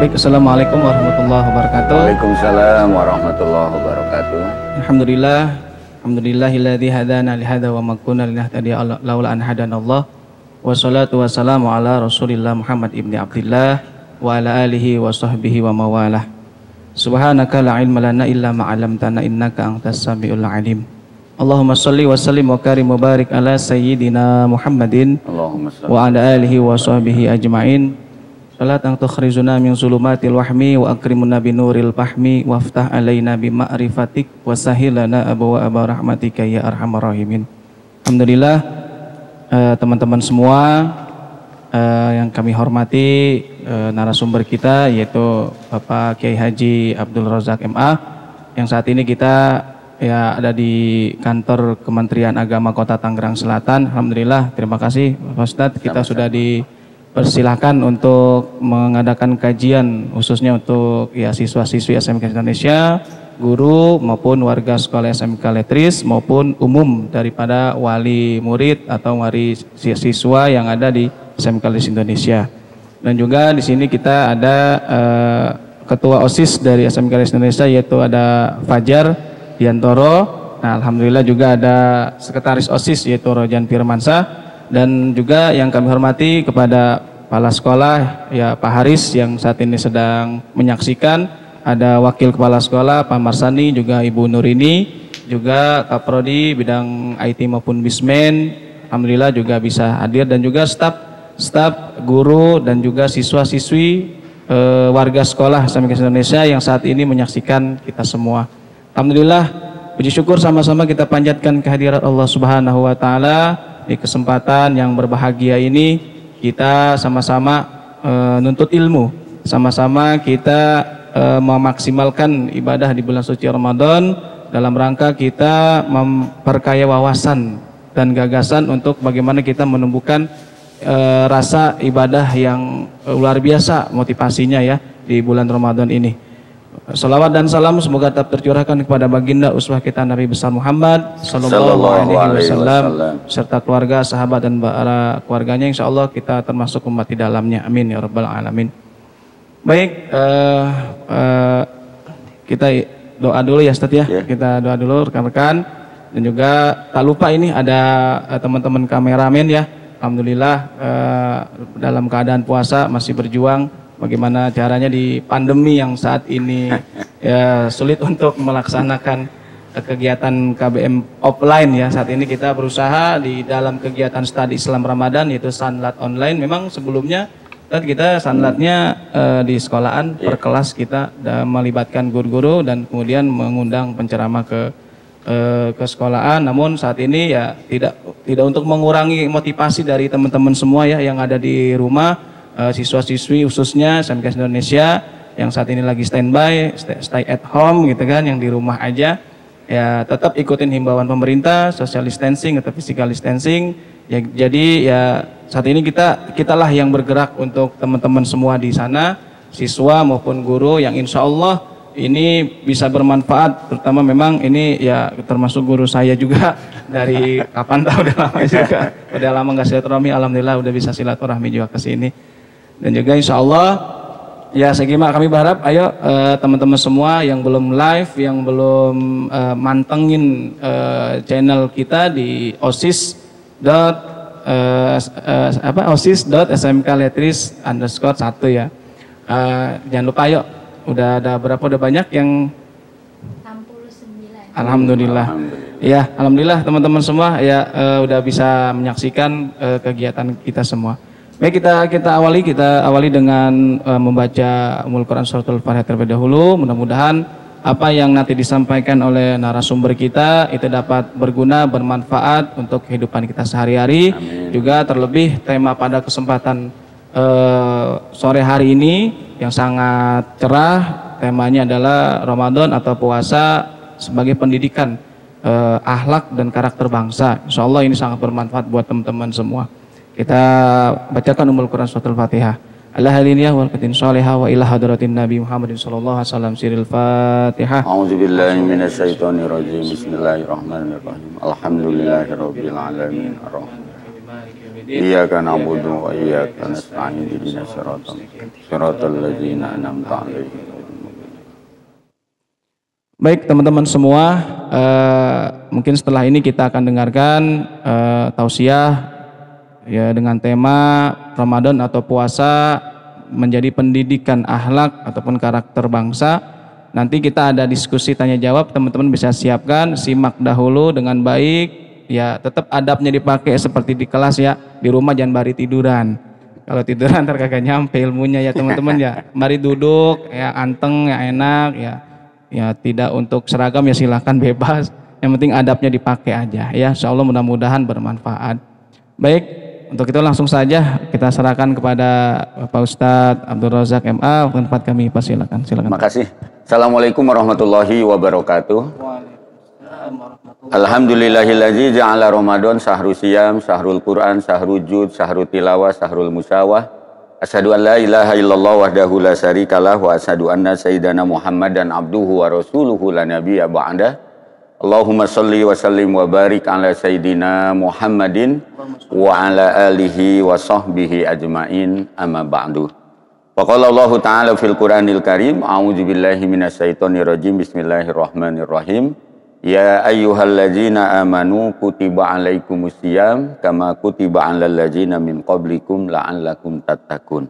Baik, assalamualaikum warahmatullahi wabarakatuh. Waalaikumsalam warahmatullahi wabarakatuh. Alhamdulillahilladzi hadana lihada wa ma kunna linahtadiya laula an hadanallah. Wassalatu wassalamu ala Rasulillah Muhammad ibni Abdillah wa ala alihi wa sahbihi wa mawalah. Subhanaka la ilma lana illa ma 'allamtana innaka antas samiul alim. Allahumma shalli wa sallim wa karim wa barik ala sayyidina Muhammadin wa ala alihi wa sahbihi ajma'in. Salatan tukhrijuna min zulumatil wahmi wa akrimuna bi nuril fahmi waftah alaina bi ma'rifatik wa sahilana abwaaba rahmatika ya arhamar rahimin. Alhamdulillah, teman-teman semua yang kami hormati, narasumber kita yaitu Bapak Kiai Haji Abdul Razak MA yang saat ini kita ada di kantor Kementerian Agama Kota Tangerang Selatan. Alhamdulillah, terima kasih Pak Ustadz, kita sudah dipersilahkan untuk mengadakan kajian khususnya untuk siswa-siswi SMK Indonesia, guru maupun warga sekolah SMK Letris maupun umum daripada wali murid atau wali siswa yang ada di SMK Letris Indonesia. Dan juga di sini kita ada ketua OSIS dari SMK Letris Indonesia yaitu ada Fajar Diantoro. Nah, alhamdulillah juga ada sekretaris OSIS yaitu Rojan Firmansyah. Dan juga yang kami hormati kepada kepala sekolah ya Pak Haris yang saat ini sedang menyaksikan, ada wakil kepala sekolah Pak Marsani, juga Ibu Nurini, juga Kaprodi bidang IT maupun Bismen, alhamdulillah juga bisa hadir, dan juga staf guru dan juga siswa-siswi warga sekolah SMK Indonesia yang saat ini menyaksikan kita semua. Alhamdulillah, puji syukur sama-sama kita panjatkan kehadirat Allah Subhanahu wa taala. Di kesempatan yang berbahagia ini kita sama-sama nuntut ilmu, sama-sama kita memaksimalkan ibadah di bulan suci Ramadan dalam rangka kita memperkaya wawasan dan gagasan untuk bagaimana kita menumbuhkan rasa ibadah yang luar biasa motivasinya ya di bulan Ramadan ini. Salawat dan salam semoga tetap tercurahkan kepada baginda uswah kita Nabi besar Muhammad sallallahu alaihi wasallam serta keluarga, sahabat dan para keluarganya, insyaallah kita termasuk umat di dalamnya. Amin ya rabbal alamin. Baik, kita doa dulu ya Ustaz ya. Kita doa dulu rekan-rekan, dan juga tak lupa ini ada teman-teman kameramen ya. Alhamdulillah dalam keadaan puasa masih berjuang. Bagaimana caranya di pandemi yang saat ini ya sulit untuk melaksanakan kegiatan KBM offline ya. Saat ini kita berusaha di dalam kegiatan studi Islam Ramadan yaitu sanlat online. Memang sebelumnya kita sanlatnya di sekolahan per kelas kita melibatkan guru-guru dan kemudian mengundang penceramah ke sekolahan. Namun saat ini ya tidak untuk mengurangi motivasi dari teman-teman semua ya yang ada di rumah. Siswa-siswi khususnya SMK Indonesia yang saat ini lagi standby, stay at home gitu kan, yang di rumah aja ya tetap ikutin himbauan pemerintah, social distancing atau physical distancing ya. Jadi ya saat ini kitalah yang bergerak untuk teman-teman semua di sana, siswa maupun guru, yang insya Allah ini bisa bermanfaat, terutama memang ini ya termasuk guru saya juga dari kapan tahu udah lama juga, udah lama nggak silaturahmi, alhamdulillah udah bisa silaturahmi juga ke sini. Dan juga insya Allah ya kami berharap ayo teman-teman semua yang belum live, yang belum mantengin channel kita di osis.smkletris_1 ya. Jangan lupa ayo, udah ada berapa, udah banyak yang 69. Alhamdulillah. Ya, alhamdulillah teman-teman semua ya udah bisa menyaksikan kegiatan kita semua. Baik, kita awali dengan membaca Ummul Quran Suratul Fatihah terlebih dahulu. Mudah-mudahan apa yang nanti disampaikan oleh narasumber kita itu dapat berguna, bermanfaat untuk kehidupan kita sehari-hari. Juga terlebih tema pada kesempatan sore hari ini yang sangat cerah, temanya adalah Ramadan atau puasa sebagai pendidikan akhlak dan karakter bangsa. Insya Allah ini sangat bermanfaat buat teman-teman semua. Kita bacakan Ummul Quran Suratul Fatihah. Al-Haliniyah wal Fatin Salihah wa ila hadratin Nabi Muhammadin sallallahu alaihi wasallam siril Fatihah. A'udzubillahi minasyaitonirrajim. Bismillahirrahmanirrahim. Alhamdulillahirabbil alamin. Arrahmanirrahim. Iyyaka na'budu wa iyyaka nasta'in ihdinas siratal ladzina an'amta 'alaihim. Baik teman-teman semua, mungkin setelah ini kita akan dengarkan tausiah ya dengan tema Ramadan atau puasa menjadi pendidikan akhlak ataupun karakter bangsa. Nanti kita ada diskusi tanya jawab, teman-teman bisa siapkan, simak dahulu dengan baik. Ya tetap adabnya dipakai seperti di kelas ya, di rumah jangan bari tiduran. Kalau tiduran ntar kagak nyampe ilmunya ya teman-teman ya. Mari duduk ya anteng ya enak ya. Ya tidak untuk seragam ya silahkan bebas. Yang penting adabnya dipakai aja ya. Insya Allah mudah-mudahan bermanfaat. Baik, untuk itu langsung saja kita serahkan kepada Bapak Ustadz Abdul Razak MA. Tempat kami persilakan. Terima kasih. Assalamualaikum warahmatullahi wabarakatuh. Alhamdulillahilladzi ja'ala Ramadan syahrul siyam, syahrul Quran, syahrul jud, syahrul tilawah, syahrul musawah. Asyhadu an la ilaha illallah wahdahu la syarikalah wa asyhadu anna sayyidana Muhammadan abduhu wa rasuluhu la nabiyya ba'dah. Allahumma shalli wa sallim wa barik ala sayyidina Muhammadin wa ala alihi wa sahbihi ajmain amma ba'du. Wa qala Allah ta'ala fil Qur'anil Karim, a'udzu billahi minasyaitonir rajim, bismillahirrahmanirrahim. Ya ayyuhalladzina amanu kutiba alaikumusiyam kama kutiba alal ladzina min qablikum la'allakum tattaqun.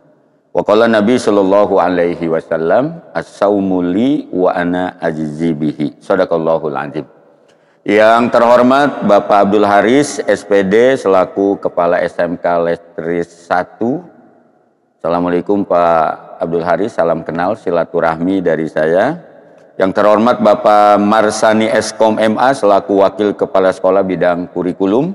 Wa qala Nabi sallallahu alaihi wasallam as-saumu li wa ana ajzi bihi. Shadaqallahul azim. Yang terhormat Bapak Abdul Haris SPD selaku Kepala SMK Letris 1. Assalamualaikum Pak Abdul Haris, salam kenal silaturahmi dari saya. Yang terhormat Bapak Marsani Eskom MA selaku Wakil Kepala Sekolah Bidang Kurikulum.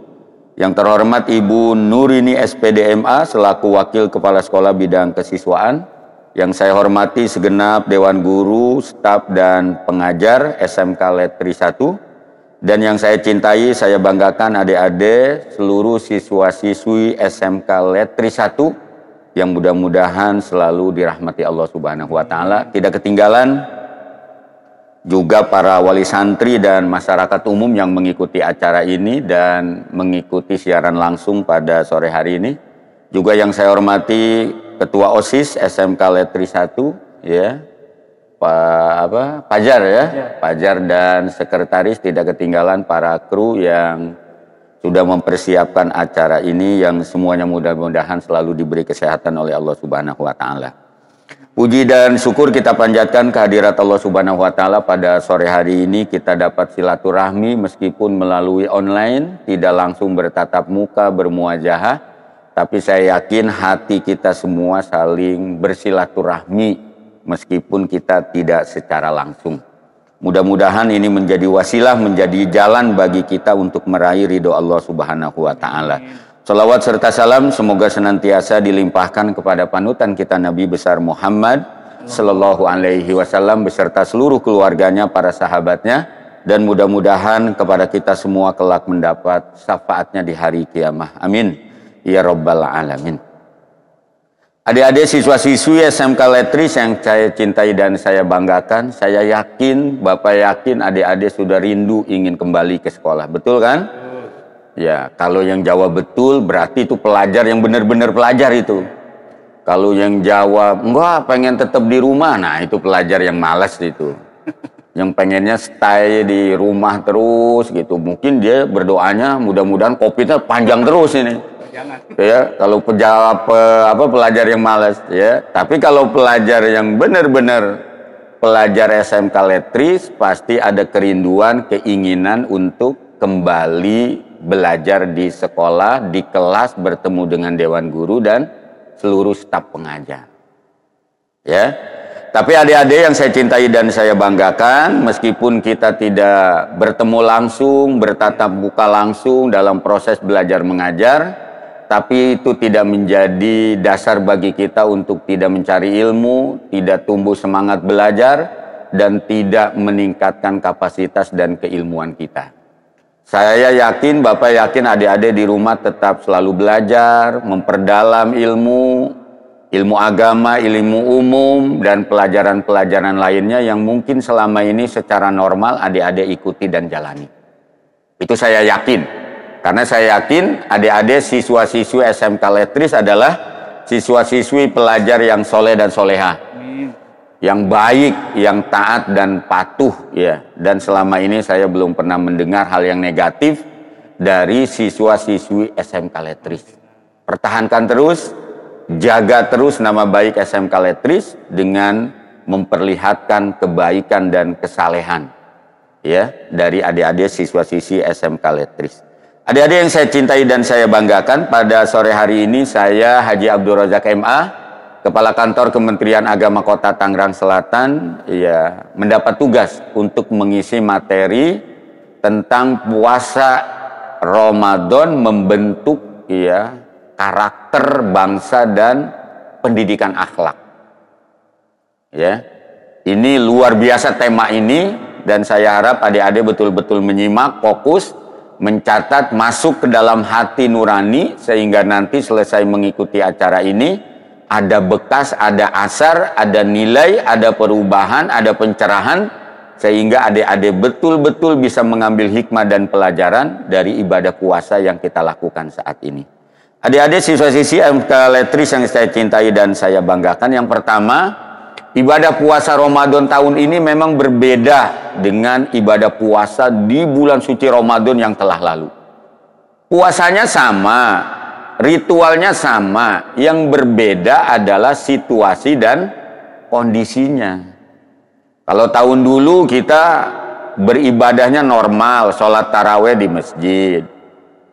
Yang terhormat Ibu Nurini SPD MA selaku Wakil Kepala Sekolah Bidang Kesiswaan. Yang saya hormati segenap Dewan Guru, staf dan pengajar SMK Letri 1. Dan yang saya cintai, saya banggakan adik-adik seluruh siswa-siswi SMK Letri 1 yang mudah-mudahan selalu dirahmati Allah Subhanahu wa taala. Tidak ketinggalan juga para wali santri dan masyarakat umum yang mengikuti acara ini dan mengikuti siaran langsung pada sore hari ini. Juga yang saya hormati Ketua OSIS SMK Letri 1 ya. Pajar ya. Pajar dan sekretaris, tidak ketinggalan para kru yang sudah mempersiapkan acara ini yang semuanya mudah-mudahan selalu diberi kesehatan oleh Allah Subhanahu wa taala. Puji dan syukur kita panjatkan kehadirat Allah Subhanahu wa taala pada sore hari ini kita dapat silaturahmi meskipun melalui online, tidak langsung bertatap muka, bermuajahah, tapi saya yakin hati kita semua saling bersilaturahmi meskipun kita tidak secara langsung. Mudah-mudahan ini menjadi wasilah, menjadi jalan bagi kita untuk meraih ridho Allah Subhanahu wa taala. Salawat serta salam semoga senantiasa dilimpahkan kepada panutan kita Nabi besar Muhammad sallallahu alaihi wasallam beserta seluruh keluarganya, para sahabatnya, dan mudah-mudahan kepada kita semua kelak mendapat syafaatnya di hari kiamah. Amin ya rabbal alamin. Adik-adik siswa-siswi SMK Letris yang saya cintai dan saya banggakan, saya yakin, Bapak yakin adik-adik sudah rindu ingin kembali ke sekolah. Betul kan? Ya, kalau yang jawab betul berarti itu pelajar yang benar-benar pelajar itu. Kalau yang jawab enggak, pengen tetap di rumah, nah itu pelajar yang malas itu. Yang pengennya stay di rumah terus gitu. Mungkin dia berdoanya mudah-mudahan COVID-nya panjang terus ini. Ya, kalau pelajar yang malas ya. Tapi kalau pelajar yang benar-benar pelajar SMK Letris pasti ada kerinduan, keinginan untuk kembali belajar di sekolah, di kelas, bertemu dengan Dewan Guru dan seluruh staf pengajar. Ya. Tapi adik-adik yang saya cintai dan saya banggakan, meskipun kita tidak bertemu langsung, bertatap muka langsung dalam proses belajar mengajar, tapi itu tidak menjadi dasar bagi kita untuk tidak mencari ilmu, tidak tumbuh semangat belajar, dan tidak meningkatkan kapasitas dan keilmuan kita. Saya yakin, Bapak yakin adik-adik di rumah tetap selalu belajar, memperdalam ilmu agama, ilmu umum, dan pelajaran-pelajaran lainnya yang mungkin selama ini secara normal adik-adik ikuti dan jalani. Itu saya yakin. Karena saya yakin adik-adik siswa-siswi SMK Letris adalah siswa-siswi pelajar yang soleh dan soleha, yang baik, yang taat dan patuh ya. Dan selama ini saya belum pernah mendengar hal yang negatif dari siswa-siswi SMK Letris. Pertahankan terus, jaga terus nama baik SMK Letris dengan memperlihatkan kebaikan dan kesalehan ya dari adik-adik siswa-siswi SMK Letris. Adik-adik yang saya cintai dan saya banggakan, pada sore hari ini saya Haji Abdul Razak MA, Kepala Kantor Kementerian Agama Kota Tangerang Selatan, ya, mendapat tugas untuk mengisi materi tentang puasa Ramadan membentuk ya karakter bangsa dan pendidikan akhlak. Ya, ini luar biasa tema ini, dan saya harap adik-adik betul-betul menyimak, fokus, mencatat, masuk ke dalam hati nurani, sehingga nanti selesai mengikuti acara ini ada bekas, ada asar, ada nilai, ada perubahan, ada pencerahan, sehingga adik-adik betul-betul bisa mengambil hikmah dan pelajaran dari ibadah puasa yang kita lakukan saat ini. Adik-adik siswa-siswi SMK Letris yang saya cintai dan saya banggakan, yang pertama, ibadah puasa Ramadan tahun ini memang berbeda dengan ibadah puasa di bulan suci Ramadan yang telah lalu. Puasanya sama, ritualnya sama, yang berbeda adalah situasi dan kondisinya. Kalau tahun dulu kita beribadahnya normal, sholat taraweh di masjid,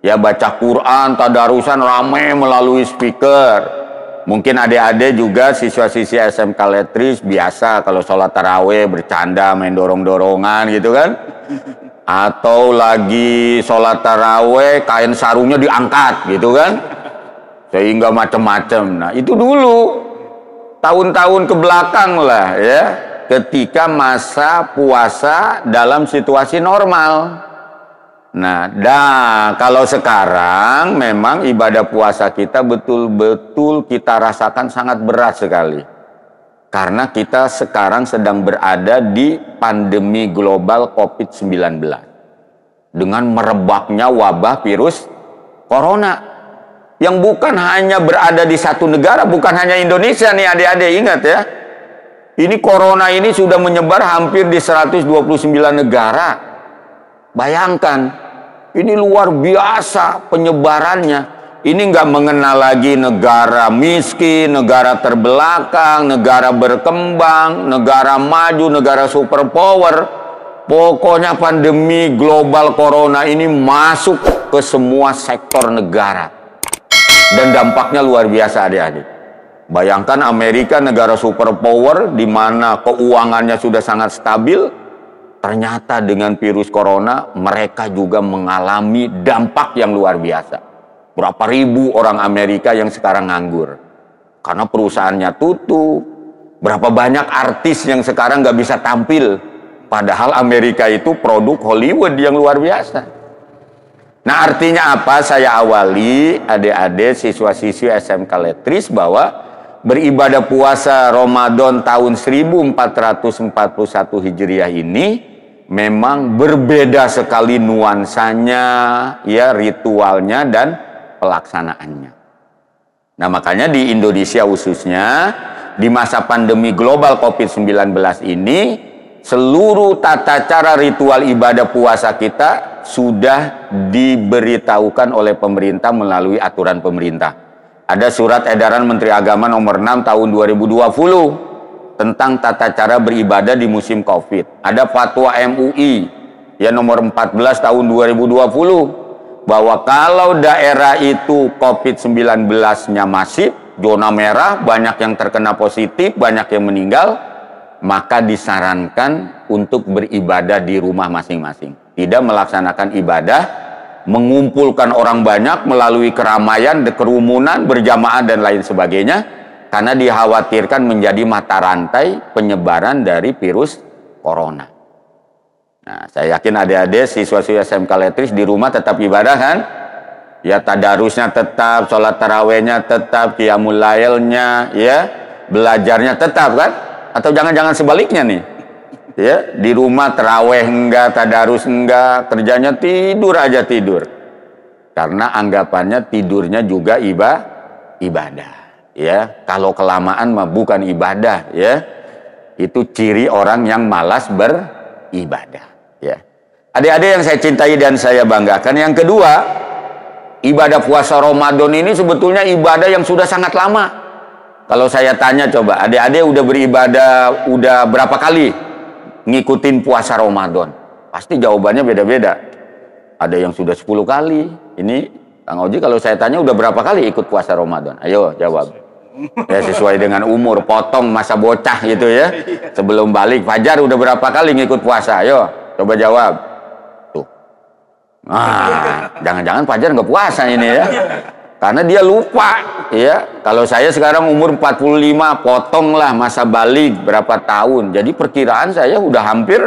ya baca Quran, tadarusan ramai melalui speaker. Mungkin adik-adik juga siswa-siswi SMK Letris biasa kalau sholat taraweh bercanda, main dorong-dorongan gitu kan. Atau lagi sholat taraweh kain sarungnya diangkat gitu kan. Sehingga macam-macam. Nah itu dulu, tahun-tahun ke belakang lah ya, ketika masa puasa dalam situasi normal. Nah, kalau sekarang memang ibadah puasa kita betul-betul kita rasakan sangat berat sekali. Karena kita sekarang sedang berada di pandemi global COVID-19. Dengan merebaknya wabah virus corona. Yang bukan hanya berada di satu negara, bukan hanya Indonesia nih adik-adik, ingat ya. Ini corona ini sudah menyebar hampir di 129 negara. Bayangkan. Ini luar biasa penyebarannya. Ini nggak mengenal lagi negara miskin, negara terbelakang, negara berkembang, negara maju, negara superpower. Pokoknya pandemi global corona ini masuk ke semua sektor negara. Dan dampaknya luar biasa adik-adik. Bayangkan Amerika, negara superpower di mana keuangannya sudah sangat stabil. Ternyata dengan virus corona mereka juga mengalami dampak yang luar biasa. Berapa ribu orang Amerika yang sekarang nganggur karena perusahaannya tutup. Berapa banyak artis yang sekarang nggak bisa tampil, padahal Amerika itu produk Hollywood yang luar biasa. Nah artinya apa? Saya awali adik-adik siswa-siswi SMK Letris bahwa beribadah puasa Ramadan tahun 1441 Hijriah ini memang berbeda sekali nuansanya, ya, ritualnya dan pelaksanaannya. Nah makanya di Indonesia khususnya di masa pandemi global COVID-19 ini, seluruh tata cara ritual ibadah puasa kita sudah diberitahukan oleh pemerintah melalui aturan pemerintah. Ada surat edaran Menteri Agama nomor 6 tahun 2020 tentang tata cara beribadah di musim COVID. Ada fatwa MUI ya nomor 14 tahun 2020 bahwa kalau daerah itu COVID-19-nya masif, zona merah, banyak yang terkena positif, banyak yang meninggal, maka disarankan untuk beribadah di rumah masing-masing. Tidak melaksanakan ibadah, mengumpulkan orang banyak melalui keramaian, kerumunan, berjamaah dan lain sebagainya. Karena dikhawatirkan menjadi mata rantai penyebaran dari virus corona. Nah, saya yakin adik-adik siswa-siswa SMK Letris di rumah tetap ibadah kan? Ya tadarusnya tetap, sholat tarawehnya tetap, qiyamul lailnya, ya, belajarnya tetap kan? Atau jangan-jangan sebaliknya nih? Ya, di rumah taraweh enggak, tadarus enggak, kerjanya tidur aja tidur. Karena anggapannya tidurnya juga ibadah. Ya, kalau kelamaan mah bukan ibadah, ya. Itu ciri orang yang malas beribadah, ya. Adik-adik yang saya cintai dan saya banggakan, yang kedua, ibadah puasa Ramadan ini sebetulnya ibadah yang sudah sangat lama. Kalau saya tanya coba, adik-adik udah beribadah udah berapa kali ngikutin puasa Ramadan? Pasti jawabannya beda-beda. Ada yang sudah 10 kali. Ini Kang Oji, kalau saya tanya udah berapa kali ikut puasa Ramadan? Ayo jawab. Ya, sesuai dengan umur, potong masa bocah gitu ya. Sebelum balik fajar udah berapa kali ngikut puasa? Ayo, coba jawab. Tuh. Jangan-jangan fajar nggak puasa ini ya. Karena dia lupa ya. Kalau saya sekarang umur 45, potonglah masa balik berapa tahun. Jadi perkiraan saya udah hampir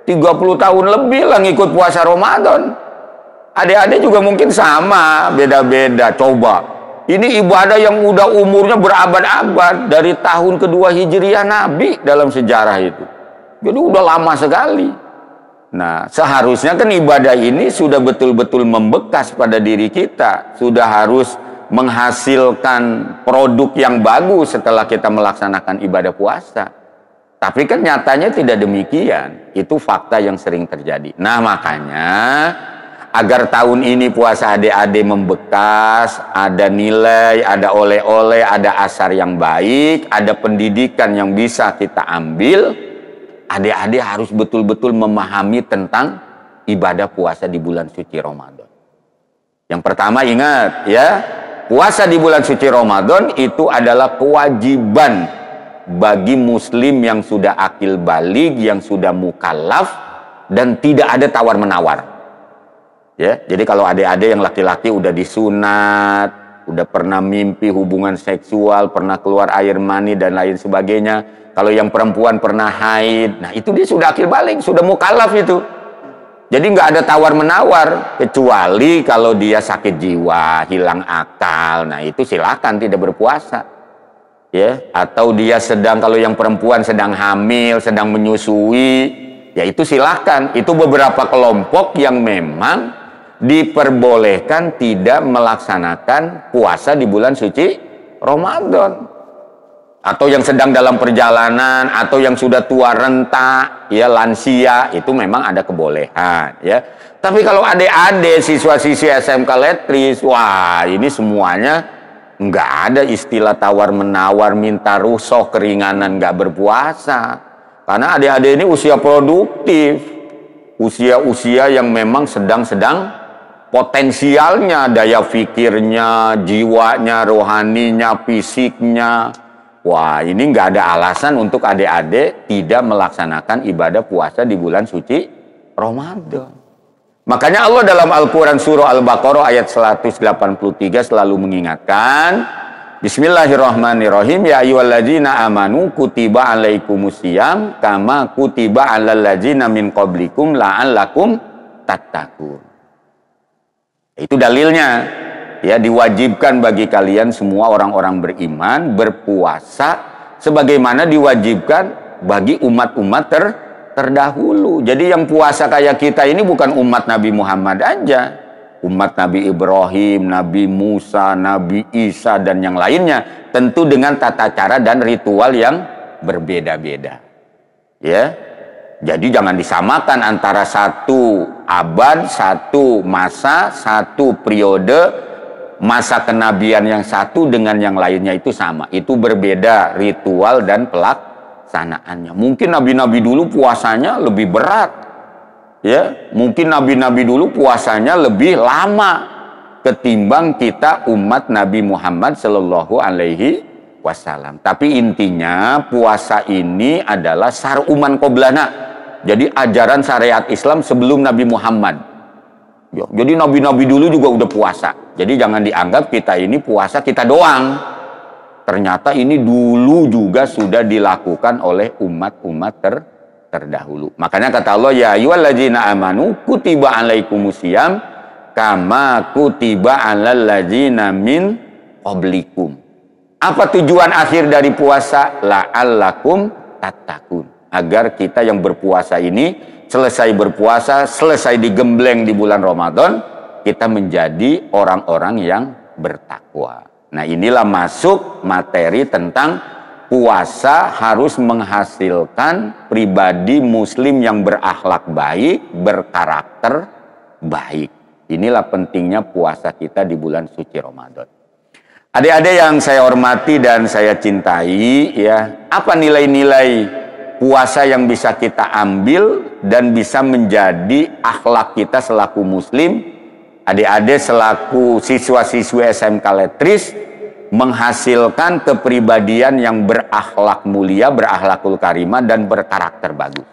30 tahun lebih lah ngikut puasa Ramadan. Adik-adik juga mungkin sama, beda-beda. Coba. Ini ibadah yang udah umurnya berabad-abad, dari tahun kedua Hijriah Nabi dalam sejarah itu. Jadi udah lama sekali. Nah, seharusnya kan ibadah ini sudah betul-betul membekas pada diri kita. Sudah harus menghasilkan produk yang bagus setelah kita melaksanakan ibadah puasa. Tapi kan nyatanya tidak demikian. Itu fakta yang sering terjadi. Nah, makanya agar tahun ini puasa adik-adik membekas, ada nilai, ada oleh-oleh, ada asar yang baik, ada pendidikan yang bisa kita ambil, adik-adik harus betul-betul memahami tentang ibadah puasa di bulan suci Ramadan. Yang pertama ingat ya, puasa di bulan suci Ramadan itu adalah kewajiban bagi muslim yang sudah akil baligh, yang sudah mukallaf, dan tidak ada tawar-menawar. Ya, jadi kalau adik-adik yang laki-laki udah disunat, udah pernah mimpi hubungan seksual, pernah keluar air mani dan lain sebagainya. Kalau yang perempuan pernah haid, nah itu dia sudah akil baligh, sudah mukallaf itu. Jadi nggak ada tawar-menawar, kecuali kalau dia sakit jiwa, hilang akal, nah itu silakan tidak berpuasa. Ya, atau dia sedang, kalau yang perempuan sedang hamil, sedang menyusui, ya itu silakan. Itu beberapa kelompok yang memang diperbolehkan tidak melaksanakan puasa di bulan suci Ramadan, atau yang sedang dalam perjalanan, atau yang sudah tua renta, ya lansia, itu memang ada kebolehan ya. Tapi kalau adik-adik siswa-siswi SMK Letris, wah ini semuanya nggak ada istilah tawar-menawar, minta rukhsah, keringanan, nggak berpuasa. Karena adik-adik ini usia produktif, usia-usia yang memang sedang-sedang potensialnya, daya pikirnya, jiwanya, rohaninya, fisiknya. Wah, ini nggak ada alasan untuk adik-adik tidak melaksanakan ibadah puasa di bulan suci Ramadan. Makanya Allah dalam Al-Quran surah Al-Baqarah ayat 183 selalu mengingatkan, Bismillahirrahmanirrahim, ya ayyuhalladzina amanu kutiba alaikumusiyam kama kutiba alal ladzina min qablikum la'allakum tattaqun. Itu dalilnya, ya, diwajibkan bagi kalian semua orang-orang beriman berpuasa sebagaimana diwajibkan bagi umat-umat terdahulu. Jadi yang puasa kayak kita ini bukan umat Nabi Muhammad aja, umat Nabi Ibrahim, Nabi Musa, Nabi Isa, dan yang lainnya, tentu dengan tata cara dan ritual yang berbeda-beda. Ya, jadi jangan disamakan antara satu abad, satu masa, satu periode, masa kenabian yang satu dengan yang lainnya itu sama. Itu berbeda ritual dan pelaksanaannya. Mungkin nabi-nabi dulu puasanya lebih berat. Ya, mungkin nabi-nabi dulu puasanya lebih lama ketimbang kita umat Nabi Muhammad Shallallahu Alaihi Wasallam. Tapi intinya puasa ini adalah sar'uman qoblana. Jadi ajaran syariat Islam sebelum Nabi Muhammad. Ya, jadi nabi-nabi dulu juga udah puasa. Jadi jangan dianggap kita ini puasa kita doang. Ternyata ini dulu juga sudah dilakukan oleh umat-umat terdahulu. Makanya kata Allah, ya ayyuhalladzina amanu kutiba alaikumusiyam kama kutiba alal ladzina min qablikum. Apa tujuan akhir dari puasa? La'allakum tattaqun. Agar kita yang berpuasa ini selesai berpuasa, selesai digembleng di bulan Ramadan, kita menjadi orang-orang yang bertakwa. Nah, inilah masuk materi tentang puasa harus menghasilkan pribadi muslim yang berakhlak baik, berkarakter baik. Inilah pentingnya puasa kita di bulan suci Ramadan. Adik-adik yang saya hormati dan saya cintai, ya, apa nilai-nilai puasa yang bisa kita ambil dan bisa menjadi akhlak kita selaku muslim? Adik-adik selaku siswa-siswi SMK Letris menghasilkan kepribadian yang berakhlak mulia, berakhlakul karimah, dan berkarakter bagus.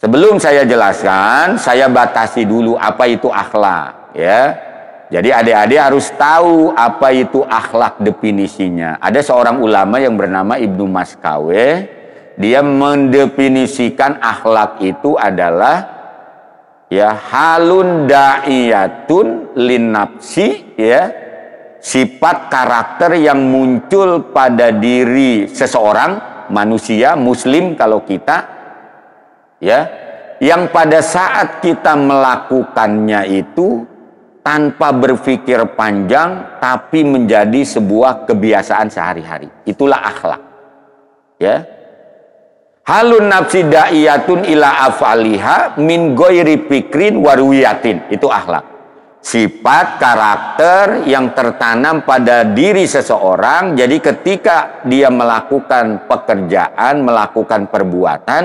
Sebelum saya jelaskan, saya batasi dulu apa itu akhlak, ya. Jadi adik-adik harus tahu apa itu akhlak definisinya. Ada seorang ulama yang bernama Ibnu Maskawe, dia mendefinisikan akhlak itu adalah, ya, halun da'iyatun linnafsi, ya, sifat karakter yang muncul pada diri seseorang, manusia, muslim kalau kita, ya, yang pada saat kita melakukannya itu tanpa berpikir panjang, tapi menjadi sebuah kebiasaan sehari-hari. Itulah akhlak, ya. Halun nafsi da'iyatun ila af'aliha min ghairi fikrin waruwiyatin. Itu akhlak. Sifat karakter yang tertanam pada diri seseorang. Jadi ketika dia melakukan pekerjaan, melakukan perbuatan,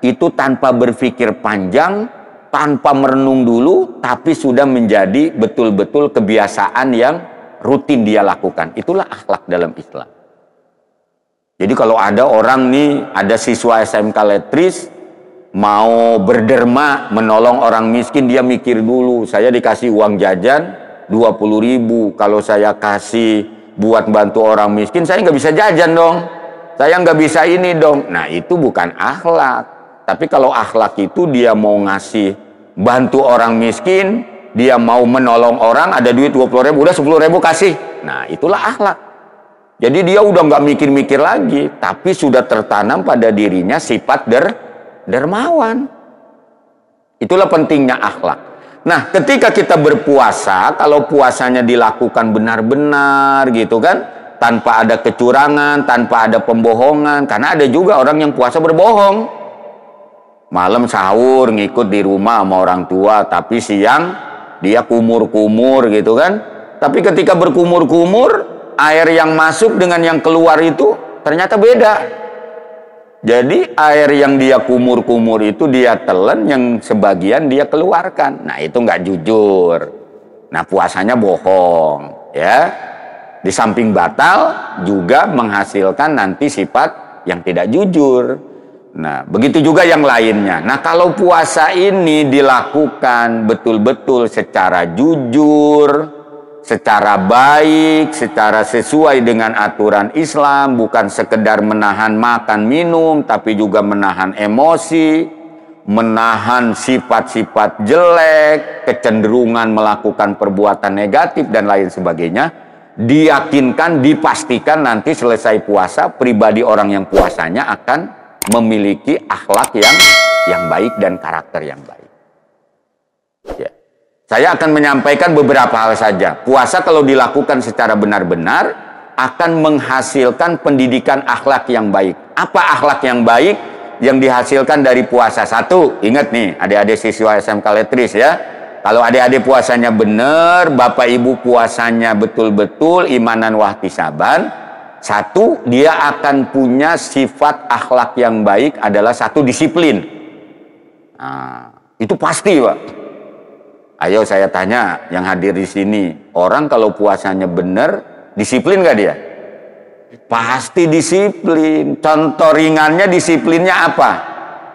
itu tanpa berpikir panjang, tanpa merenung dulu, tapi sudah menjadi betul-betul kebiasaan yang rutin dia lakukan. Itulah akhlak dalam Islam. Jadi kalau ada orang nih, ada siswa SMK Letris mau berderma menolong orang miskin, dia mikir dulu, saya dikasih uang jajan 20.000, kalau saya kasih buat bantu orang miskin, saya nggak bisa jajan dong, saya nggak bisa ini dong. Nah, itu bukan akhlak. Tapi kalau akhlak itu dia mau ngasih bantu orang miskin, dia mau menolong orang, ada duit 20.000, udah 10.000 kasih. Nah, itulah akhlak. Jadi dia udah nggak mikir-mikir lagi, tapi sudah tertanam pada dirinya sifat dermawan. Itulah pentingnya akhlak. Nah, ketika kita berpuasa, kalau puasanya dilakukan benar-benar gitu kan, tanpa ada kecurangan, tanpa ada pembohongan, karena ada juga orang yang puasa berbohong. Malam sahur ngikut di rumah sama orang tua, tapi siang dia kumur-kumur gitu kan. Tapi ketika berkumur-kumur, air yang masuk dengan yang keluar itu ternyata beda. Jadi air yang dia kumur-kumur itu dia telan, yang sebagian dia keluarkan. Nah, itu nggak jujur. Nah, puasanya bohong, ya. Di samping batal juga menghasilkan nanti sifat yang tidak jujur. Nah, begitu juga yang lainnya. Nah, kalau puasa ini dilakukan betul-betul secara jujur, secara baik, secara sesuai dengan aturan Islam, bukan sekedar menahan makan minum, tapi juga menahan emosi, menahan sifat-sifat jelek, kecenderungan melakukan perbuatan negatif dan lain sebagainya, diyakinkan, dipastikan nanti selesai puasa, pribadi orang yang puasanya akan memiliki akhlak yang baik dan karakter yang baik. Ya. Saya akan menyampaikan beberapa hal saja. Puasa kalau dilakukan secara benar-benar akan menghasilkan pendidikan akhlak yang baik. Apa akhlak yang baik yang dihasilkan dari puasa? Satu, ingat nih adik-adik siswa SMK Letris ya. Kalau adik-adik puasanya benar, bapak ibu puasanya betul-betul imanan wahtisaban, satu, dia akan punya sifat akhlak yang baik adalah satu, disiplin. Nah, itu pasti, Pak. Ayo saya tanya yang hadir di sini, orang kalau puasanya benar, disiplin nggak dia? Pasti disiplin. Contoh ringannya disiplinnya apa?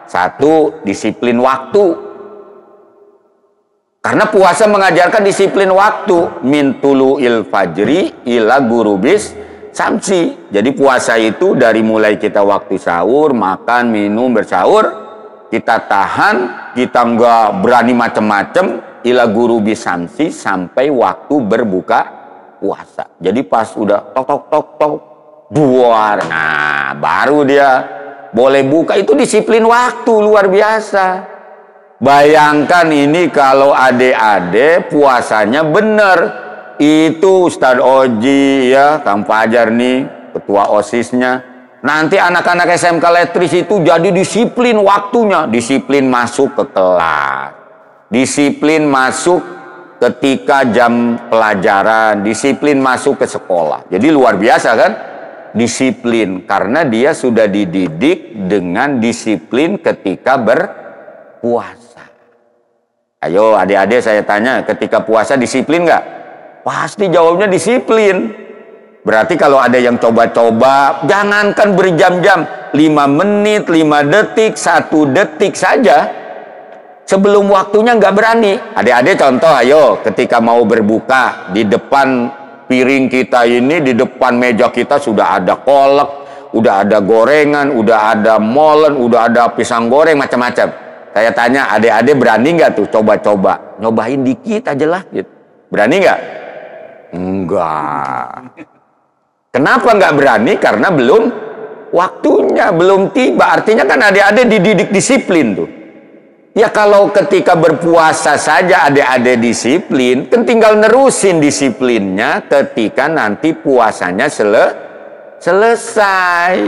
Satu, disiplin waktu. Karena puasa mengajarkan disiplin waktu. Min tulu'il fajri ila gurubis samsi. Jadi puasa itu dari mulai kita waktu sahur, makan, minum, bersahur, kita tahan, kita nggak berani macem-macem, ila gurubis samsi, sampai waktu berbuka puasa. Jadi pas udah tok buar, nah baru dia boleh buka. Itu disiplin waktu luar biasa. Bayangkan ini kalau adik-adik puasanya bener. Itu Ustadz Oji ya, Kang Fajar nih, ketua OSIS-nya. Nanti anak-anak SMK Letris itu jadi disiplin waktunya. Disiplin masuk ke kelas. Disiplin masuk ketika jam pelajaran. Disiplin masuk ke sekolah. Jadi luar biasa kan? Disiplin. Karena dia sudah dididik dengan disiplin ketika berpuasa. Ayo adik-adik saya tanya, ketika puasa disiplin nggak? Pasti jawabnya disiplin. Berarti kalau ada yang coba-coba, jangankan berjam-jam, 5 menit, 5 detik, 1 detik saja, sebelum waktunya nggak berani. Adik-adik contoh, ayo ketika mau berbuka, di depan piring kita ini, di depan meja kita sudah ada kolak, udah ada gorengan, udah ada molen, udah ada pisang goreng, macam-macam. Saya tanya, adik-adik berani nggak tuh coba-coba? Nyobain dikit aja lah. Gitu. Berani nggak? Enggak. Kenapa nggak berani? Karena belum waktunya, belum tiba. Artinya kan adik-adik dididik disiplin tuh. Ya kalau ketika berpuasa saja adik-adik disiplin, kan tinggal nerusin disiplinnya ketika nanti puasanya selesai.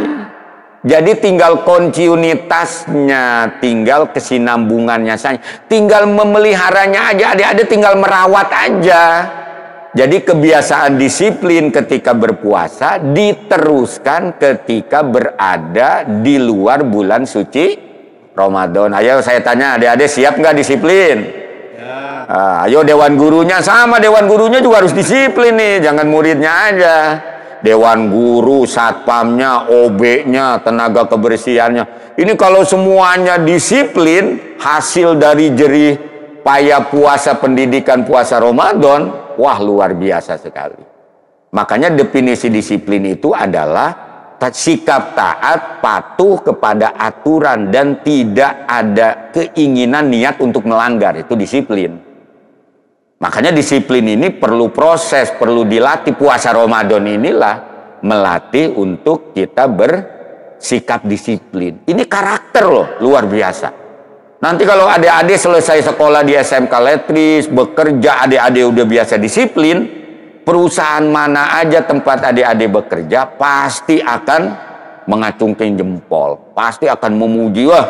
Jadi tinggal kontinuitasnya, tinggal kesinambungannya saja, tinggal memeliharanya aja, adik-adik tinggal merawat aja. Jadi kebiasaan disiplin ketika berpuasa diteruskan ketika berada di luar bulan suci Ramadan. Ayo saya tanya, adik-adik siap nggak disiplin? Ya. Ayo dewan gurunya sama, dewan gurunya juga harus disiplin nih, jangan muridnya aja. Dewan guru, satpamnya, OB-nya, tenaga kebersihannya. Ini kalau semuanya disiplin, hasil dari jerih payah puasa pendidikan puasa Ramadan, wah luar biasa sekali. Makanya definisi disiplin itu adalah sikap taat, patuh kepada aturan dan tidak ada keinginan niat untuk melanggar, itu disiplin. Makanya disiplin ini perlu proses, perlu dilatih. Puasa Ramadan inilah melatih untuk kita bersikap disiplin. Ini karakter loh, luar biasa. Nanti kalau adik-adik selesai sekolah di SMK Letris, bekerja, adik-adik udah biasa disiplin, perusahaan mana aja tempat adik-adik bekerja pasti akan mengacungkan jempol, pasti akan memuji, wah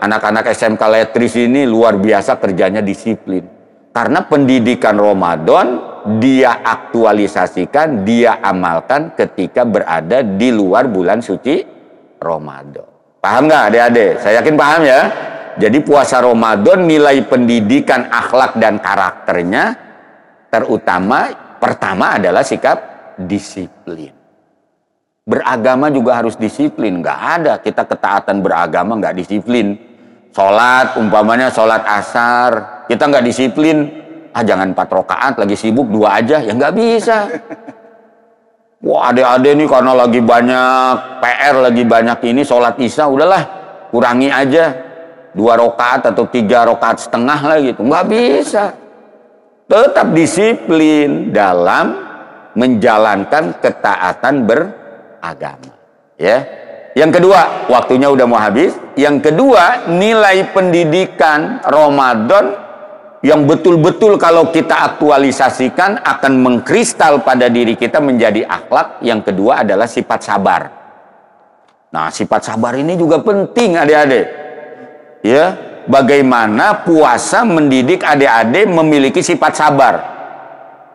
anak-anak SMK Letris ini luar biasa kerjanya disiplin. Karena pendidikan Ramadan dia aktualisasikan, dia amalkan ketika berada di luar bulan suci Ramadan. Paham nggak adik-adik? Saya yakin paham ya. Jadi puasa Ramadan nilai pendidikan akhlak dan karakternya terutama pertama adalah sikap disiplin. Beragama juga harus disiplin. Nggak ada kita ketaatan beragama nggak disiplin. Sholat umpamanya sholat asar kita nggak disiplin, jangan 4 rakaat lagi sibuk 2 aja, ya nggak bisa. Wah adik-adik nih karena lagi banyak PR, lagi banyak ini sholat isya, udahlah kurangi aja 2 rakaat atau 3 rakaat setengah lah gitu, nggak bisa. Tetap disiplin dalam menjalankan ketaatan beragama, ya. Yang kedua, waktunya udah mau habis. Yang kedua, nilai pendidikan Ramadan yang betul-betul kalau kita aktualisasikan akan mengkristal pada diri kita menjadi akhlak. Yang kedua adalah sifat sabar. Nah, sifat sabar ini juga penting adik-adik. Ya, bagaimana puasa mendidik adik-adik memiliki sifat sabar.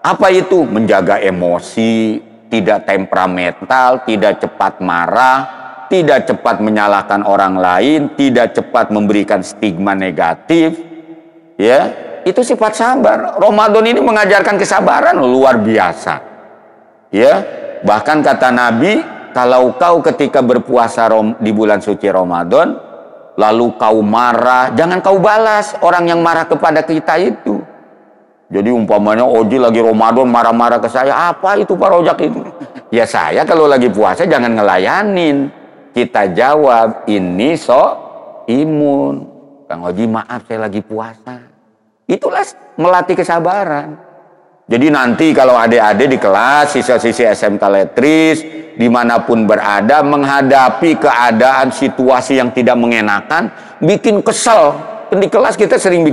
Apa itu? Menjaga emosi, tidak temperamental, tidak cepat marah, tidak cepat menyalahkan orang lain, tidak cepat memberikan stigma negatif. Ya, itu sifat sabar. Ramadan ini mengajarkan kesabaran luar biasa. Ya, bahkan kata Nabi, kalau kau ketika berpuasa di bulan suci Ramadan, lalu kau marah, jangan kau balas orang yang marah kepada kita itu. Jadi umpamanya Oji lagi Ramadan marah-marah ke saya, apa itu Pak Rojak itu? Ya saya kalau lagi puasa jangan ngelayanin. Kita jawab, ini imun. Kang Oji maaf saya lagi puasa. Itulah melatih kesabaran. Jadi nanti kalau adik-adik di kelas, siswa-siswi SMK Letris, dimanapun berada, menghadapi keadaan situasi yang tidak mengenakan, bikin kesel. Di kelas kita sering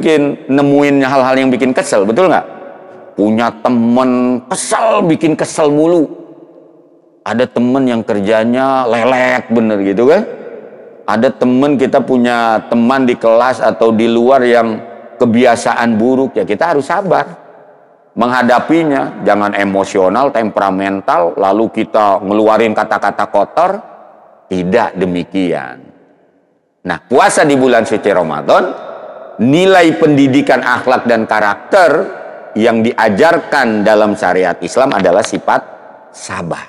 nemuin hal-hal yang bikin kesel, betul nggak? Punya temen kesel, bikin kesel mulu. Ada temen yang kerjanya lelet bener gitu kan? Ada temen, kita punya teman di kelas atau di luar yang kebiasaan buruk, ya kita harus sabar menghadapinya. Jangan emosional, temperamental, lalu kita ngeluarin kata-kata kotor. Tidak demikian. Nah, puasa di bulan suci Ramadan, nilai pendidikan akhlak dan karakter yang diajarkan dalam syariat Islam adalah sifat sabar.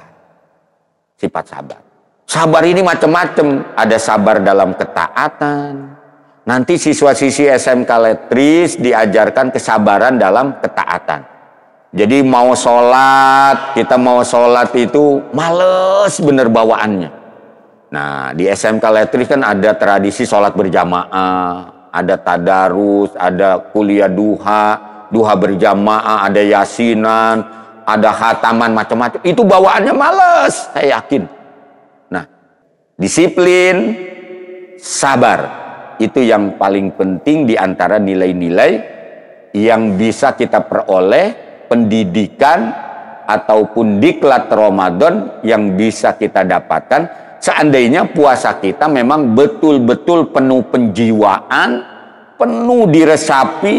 Sifat sabar. Sabar ini macam-macam. Ada sabar dalam ketaatan. Nanti siswa-siswi SMK Letris diajarkan kesabaran dalam ketaatan. Jadi mau sholat, kita mau sholat itu males bener bawaannya. Nah, di SMK Letris kan ada tradisi sholat berjamaah, ada tadarus, ada kuliah duha berjamaah, ada yasinan, ada khataman, macam-macam. Itu bawaannya males, saya yakin. Nah, disiplin, sabar, itu yang paling penting di antara nilai-nilai yang bisa kita peroleh, pendidikan ataupun diklat Ramadan yang bisa kita dapatkan seandainya puasa kita memang betul-betul penuh penjiwaan, penuh diresapi,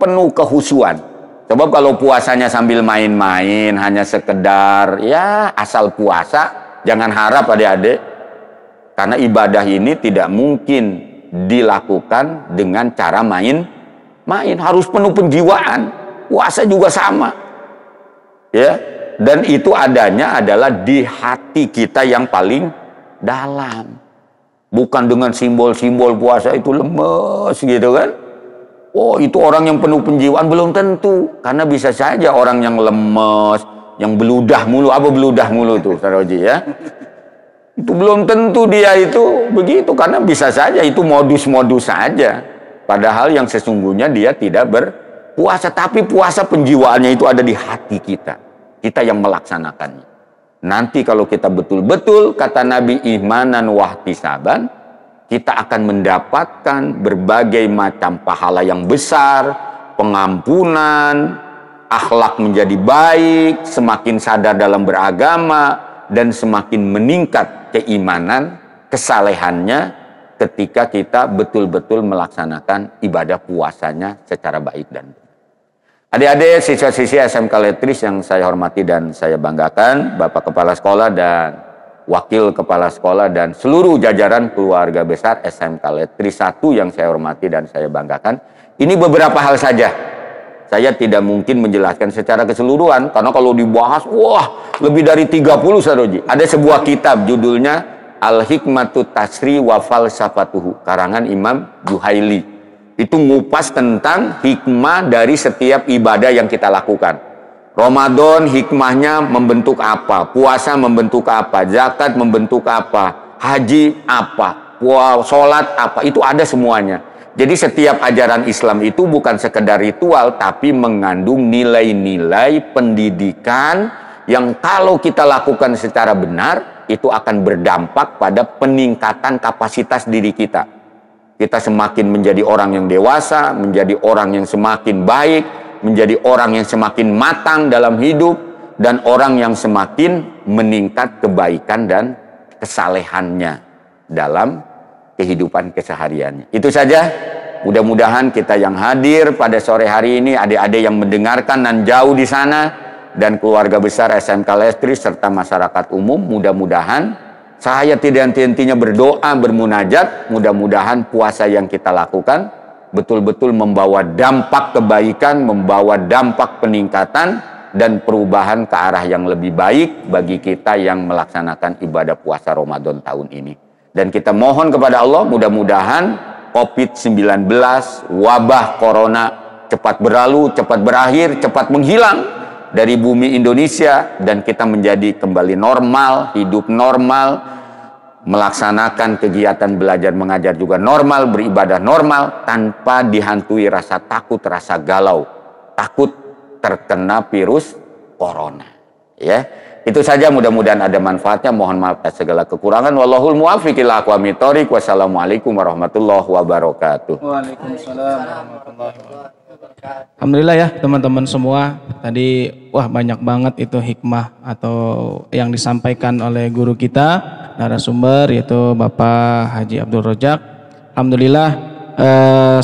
penuh kehusuan. Coba kalau puasanya sambil main-main, hanya sekedar ya asal puasa, jangan harap adik-adik, karena ibadah ini tidak mungkin dilakukan dengan cara main-main, harus penuh penjiwaan. Puasa juga sama, ya. Dan itu adanya adalah di hati kita yang paling dalam. Bukan dengan simbol-simbol puasa itu lemes gitu kan. Oh, itu orang yang penuh penjiwaan, belum tentu. Karena bisa saja orang yang lemes, yang beludah mulu. Apa beludah mulu tuh, Saroji ya? Itu belum tentu dia itu begitu. Karena bisa saja itu modus-modus saja. Padahal yang sesungguhnya dia tidak berpuasa. Tapi puasa penjiwaannya itu ada di hati kita. Kita yang melaksanakannya. Nanti kalau kita betul-betul, kata Nabi, imanan wahtisaban, kita akan mendapatkan berbagai macam pahala yang besar, pengampunan, akhlak menjadi baik, semakin sadar dalam beragama, dan semakin meningkat keimanan, kesalehannya ketika kita betul-betul melaksanakan ibadah puasanya secara baik dan benar. Adik-adik siswa-siswi SMK Letris yang saya hormati dan saya banggakan, Bapak Kepala Sekolah dan Wakil Kepala Sekolah dan seluruh jajaran keluarga besar SMK Letris 1 yang saya hormati dan saya banggakan. Ini beberapa hal saja. Saya tidak mungkin menjelaskan secara keseluruhan, karena kalau dibahas, wah, lebih dari 30 Saroji. Ada sebuah kitab judulnya Al-Hikmatut Tasri wa Falsafatuhu, karangan Imam Juhaili. Itu ngupas tentang hikmah dari setiap ibadah yang kita lakukan. Ramadan hikmahnya membentuk apa, puasa membentuk apa, zakat membentuk apa, haji apa, sholat apa, itu ada semuanya. Jadi setiap ajaran Islam itu bukan sekedar ritual, tapi mengandung nilai-nilai pendidikan yang kalau kita lakukan secara benar, itu akan berdampak pada peningkatan kapasitas diri kita. Kita semakin menjadi orang yang dewasa, menjadi orang yang semakin baik, menjadi orang yang semakin matang dalam hidup, dan orang yang semakin meningkat kebaikan dan kesalehannya dalam kehidupan kesehariannya. Itu saja. Mudah-mudahan kita yang hadir pada sore hari ini, adik-adik yang mendengarkan dan jauh di sana, dan keluarga besar SMK Letris serta masyarakat umum, mudah-mudahan saya tidak henti-hentinya berdoa, bermunajat, mudah-mudahan puasa yang kita lakukan betul-betul membawa dampak kebaikan, membawa dampak peningkatan dan perubahan ke arah yang lebih baik bagi kita yang melaksanakan ibadah puasa Ramadan tahun ini. Dan kita mohon kepada Allah, mudah-mudahan COVID-19, wabah corona cepat berlalu, cepat berakhir, cepat menghilang dari bumi Indonesia, dan kita menjadi kembali normal, hidup normal, melaksanakan kegiatan belajar mengajar juga normal, beribadah normal, tanpa dihantui rasa takut, rasa galau, takut terkena virus corona. Ya, itu saja, mudah-mudahan ada manfaatnya. Mohon maaf atas segala kekurangan. Wallahul muwaffiq ila aqwamit thoriq. Wassalamualaikum warahmatullahi wabarakatuh. Waalaikumsalam warahmatullahi wabarakatuh. Alhamdulillah ya teman-teman semua. Tadi wah banyak banget itu hikmah atau yang disampaikan oleh guru kita narasumber yaitu Bapak Haji Abdul Rojak. Alhamdulillah.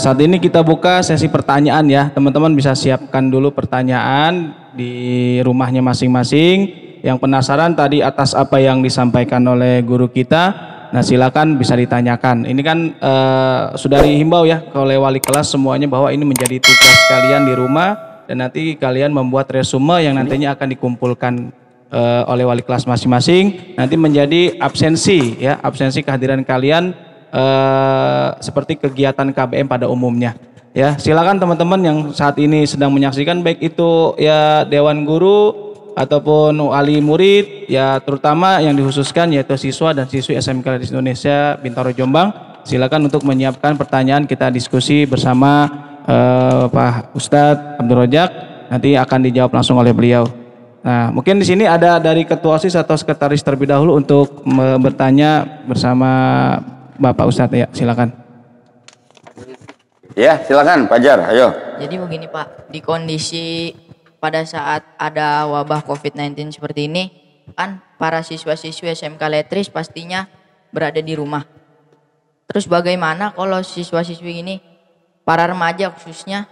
Saat ini kita buka sesi pertanyaan ya. Teman-teman bisa siapkan dulu pertanyaan di rumahnya masing-masing. Yang penasaran tadi atas apa yang disampaikan oleh guru kita, nah silakan bisa ditanyakan. Ini kan sudah dihimbau ya oleh wali kelas semuanya bahwa ini menjadi tugas kalian di rumah dan nanti kalian membuat resume yang nantinya akan dikumpulkan oleh wali kelas masing-masing. Nanti menjadi absensi ya, absensi kehadiran kalian seperti kegiatan KBM pada umumnya. Ya, silakan teman-teman yang saat ini sedang menyaksikan baik itu ya dewan guru ataupun wali murid ya, terutama yang dikhususkan yaitu siswa dan siswi SMK Letris Indonesia Bintaro Jombang. Silakan untuk menyiapkan pertanyaan, kita diskusi bersama Pak Ustadz Abdul Rojak, nanti akan dijawab langsung oleh beliau. Nah, mungkin di sini ada dari ketua OSIS atau sekretaris terlebih dahulu untuk bertanya bersama Bapak Ustadz ya, silakan. Ya, silakan Pak Jar, ayo. Jadi begini Pak, di kondisi pada saat ada wabah COVID-19 seperti ini, kan para siswa-siswi SMK Letris pastinya berada di rumah. Terus bagaimana kalau siswa-siswi ini, para remaja khususnya,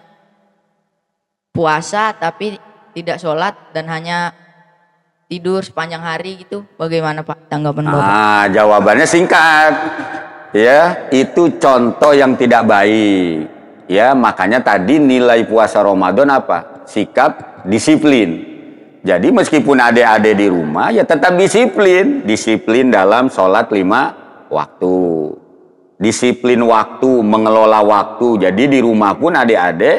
puasa tapi tidak sholat dan hanya tidur sepanjang hari gitu, bagaimana Pak tanggapan Bapak? Jawabannya singkat. Ya, itu contoh yang tidak baik. Ya, makanya tadi nilai puasa Ramadan apa? Sikap disiplin. Jadi meskipun adik-adik di rumah ya tetap disiplin. Disiplin dalam sholat 5 waktu. Disiplin waktu, mengelola waktu. Jadi di rumah pun adik-adik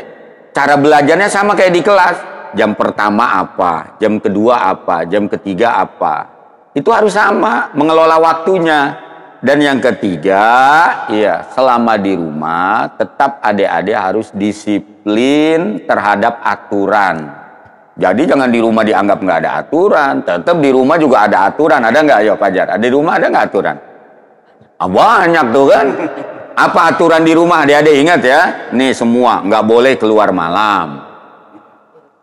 cara belajarnya sama kayak di kelas. Jam pertama apa, jam kedua apa, jam ketiga apa. Itu harus sama, mengelola waktunya. Dan yang ketiga, ya selama di rumah tetap adik-adik harus disiplin terhadap aturan. Jadi jangan di rumah dianggap nggak ada aturan, tetap di rumah juga ada aturan. Ada nggak, yo Pak Jar? Ada di rumah ada nggak aturan? Banyak tuh kan. Apa aturan di rumah? Adik-adik ingat ya, nih semua nggak boleh keluar malam.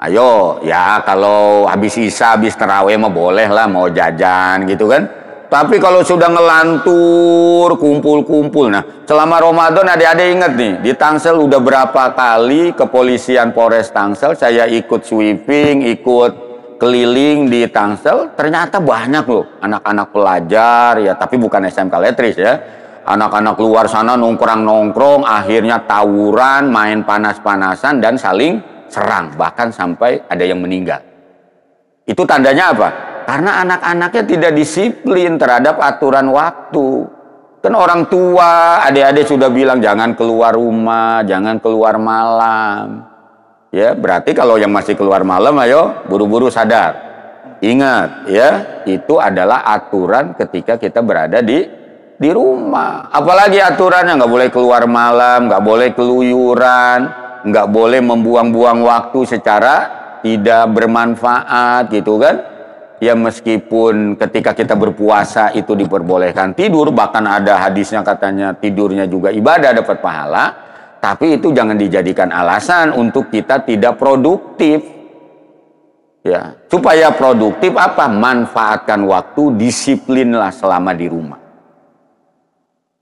Ayo, ya kalau habis isya, habis terawih mah boleh lah, mau jajan gitu kan. Tapi kalau sudah ngelantur, kumpul-kumpul. Nah, selama Ramadan adik-adik ingat nih, di Tangsel udah berapa kali kepolisian Polres Tangsel, saya ikut sweeping, ikut keliling di Tangsel, ternyata banyak loh anak-anak pelajar, ya tapi bukan SMK Letris ya. Anak-anak luar sana nongkrong-nongkrong, akhirnya tawuran, main panas-panasan, dan saling serang. Bahkan sampai ada yang meninggal. Itu tandanya apa? Karena anak-anaknya tidak disiplin terhadap aturan waktu. Kan orang tua, adik-adik sudah bilang jangan keluar rumah, jangan keluar malam. Ya, berarti kalau yang masih keluar malam, ayo buru-buru sadar. Ingat, ya, itu adalah aturan ketika kita berada di rumah. Apalagi aturannya nggak boleh keluar malam, nggak boleh keluyuran, nggak boleh membuang-buang waktu secara tidak bermanfaat, gitu kan? Ya meskipun ketika kita berpuasa itu diperbolehkan tidur, bahkan ada hadisnya katanya tidurnya juga ibadah, dapat pahala, tapi itu jangan dijadikan alasan untuk kita tidak produktif. Ya, supaya produktif apa? Manfaatkan waktu, disiplinlah selama di rumah.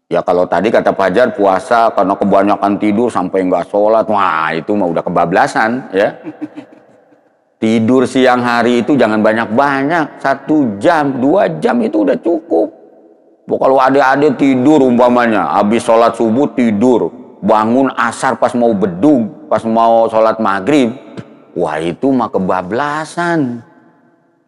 Ya kalau tadi kata Fajar puasa karena kebanyakan tidur sampai nggak sholat, wah itu mah udah kebablasan ya. Tidur siang hari itu jangan banyak-banyak, 1 jam, 2 jam itu udah cukup. Kalau adik-adik tidur umpamanya, habis sholat subuh tidur, bangun asar pas mau bedug, pas mau sholat maghrib, wah itu mah kebablasan.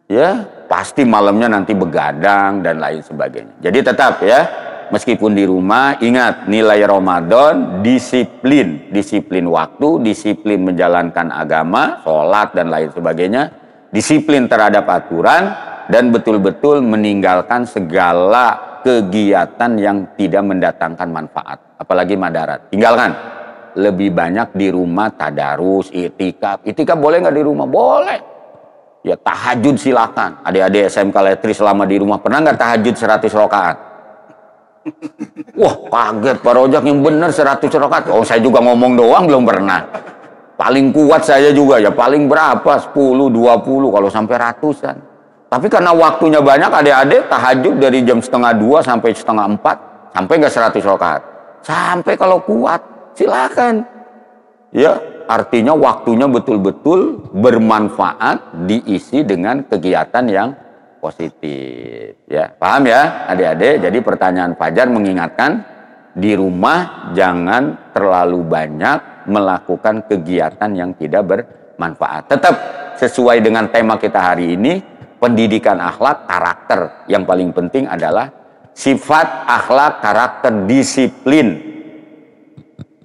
Ya, pasti malamnya nanti begadang dan lain sebagainya. Jadi tetap ya, meskipun di rumah, ingat nilai Ramadan, disiplin. Disiplin waktu, disiplin menjalankan agama, sholat dan lain sebagainya. Disiplin terhadap aturan, dan betul-betul meninggalkan segala kegiatan yang tidak mendatangkan manfaat. Apalagi madarat. Tinggalkan. Lebih banyak di rumah tadarus, itikaf. Itikaf boleh nggak di rumah? Boleh. Ya tahajud silakan. Adik-adik SMK Letris selama di rumah pernah nggak tahajud 100 rakaat? Wah kaget Pak Rojak, yang bener 100 rakaat. Oh saya juga ngomong doang belum pernah. Paling kuat saya juga ya paling berapa? 10, 20 kalau sampai ratusan. Tapi karena waktunya banyak, adik-adik tahajud dari jam setengah 2 sampai setengah 4. Sampai nggak 100 rakaat? Sampai kalau kuat silakan. Ya, artinya waktunya betul-betul bermanfaat, diisi dengan kegiatan yang positif. Ya, paham ya adik-adik? Jadi pertanyaan Fajar mengingatkan, di rumah jangan terlalu banyak melakukan kegiatan yang tidak bermanfaat. Tetap sesuai dengan tema kita hari ini, pendidikan akhlak karakter. Yang paling penting adalah sifat akhlak karakter disiplin.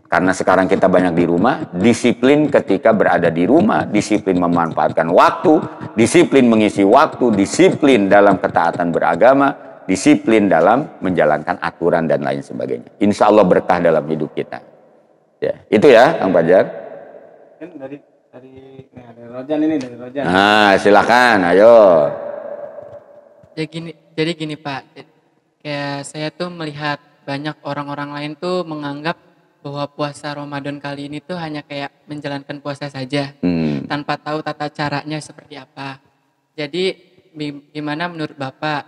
Karena sekarang kita banyak di rumah, disiplin ketika berada di rumah, disiplin memanfaatkan waktu, disiplin mengisi waktu, disiplin dalam ketaatan beragama, disiplin dalam menjalankan aturan dan lain sebagainya. Insya Allah berkah dalam hidup kita. Ya, itu ya, Kang Fajar. Dari Rojan ini, dari Rojan. Nah, silakan, ayo. Jadi gini Pak, kayak saya tuh melihat banyak orang-orang lain tuh menganggap bahwa puasa Ramadan kali ini tuh hanya kayak menjalankan puasa saja, tanpa tahu tata caranya seperti apa. Jadi gimana menurut Bapak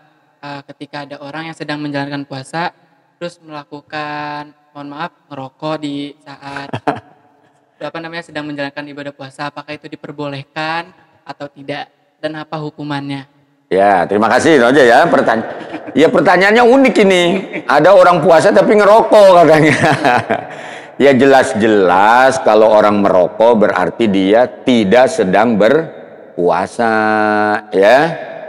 ketika ada orang yang sedang menjalankan puasa, terus melakukan, mohon maaf, ngerokok di saat sedang menjalankan ibadah puasa, apakah itu diperbolehkan atau tidak, dan apa hukumannya? Ya, terima kasih Roja ya. Pertanyaannya unik ini. Ada orang puasa tapi ngerokok katanya. Ya jelas-jelas kalau orang merokok berarti dia tidak sedang berpuasa ya.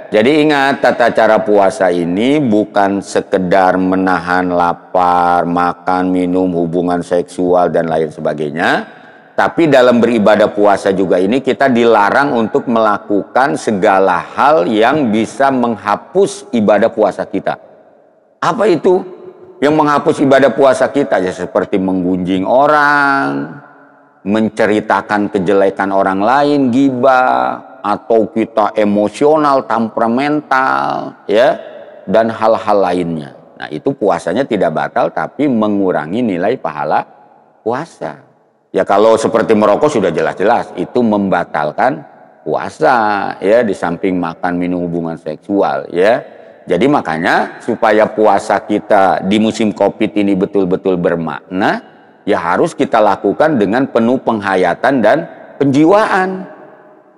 Jadi ingat, tata cara puasa ini bukan sekedar menahan lapar, makan, minum, hubungan seksual dan lain sebagainya. Tapi dalam beribadah puasa juga ini kita dilarang untuk melakukan segala hal yang bisa menghapus ibadah puasa kita. Apa itu yang menghapus ibadah puasa kita? Ya seperti menggunjing orang, menceritakan kejelekan orang lain, ghibah, atau kita emosional, temperamental, ya, dan hal-hal lainnya. Nah itu puasanya tidak batal tapi mengurangi nilai pahala puasa. Ya kalau seperti merokok sudah jelas-jelas itu membatalkan puasa ya, di samping makan minum hubungan seksual ya. Jadi makanya supaya puasa kita di musim Covid ini betul-betul bermakna, ya harus kita lakukan dengan penuh penghayatan dan penjiwaan.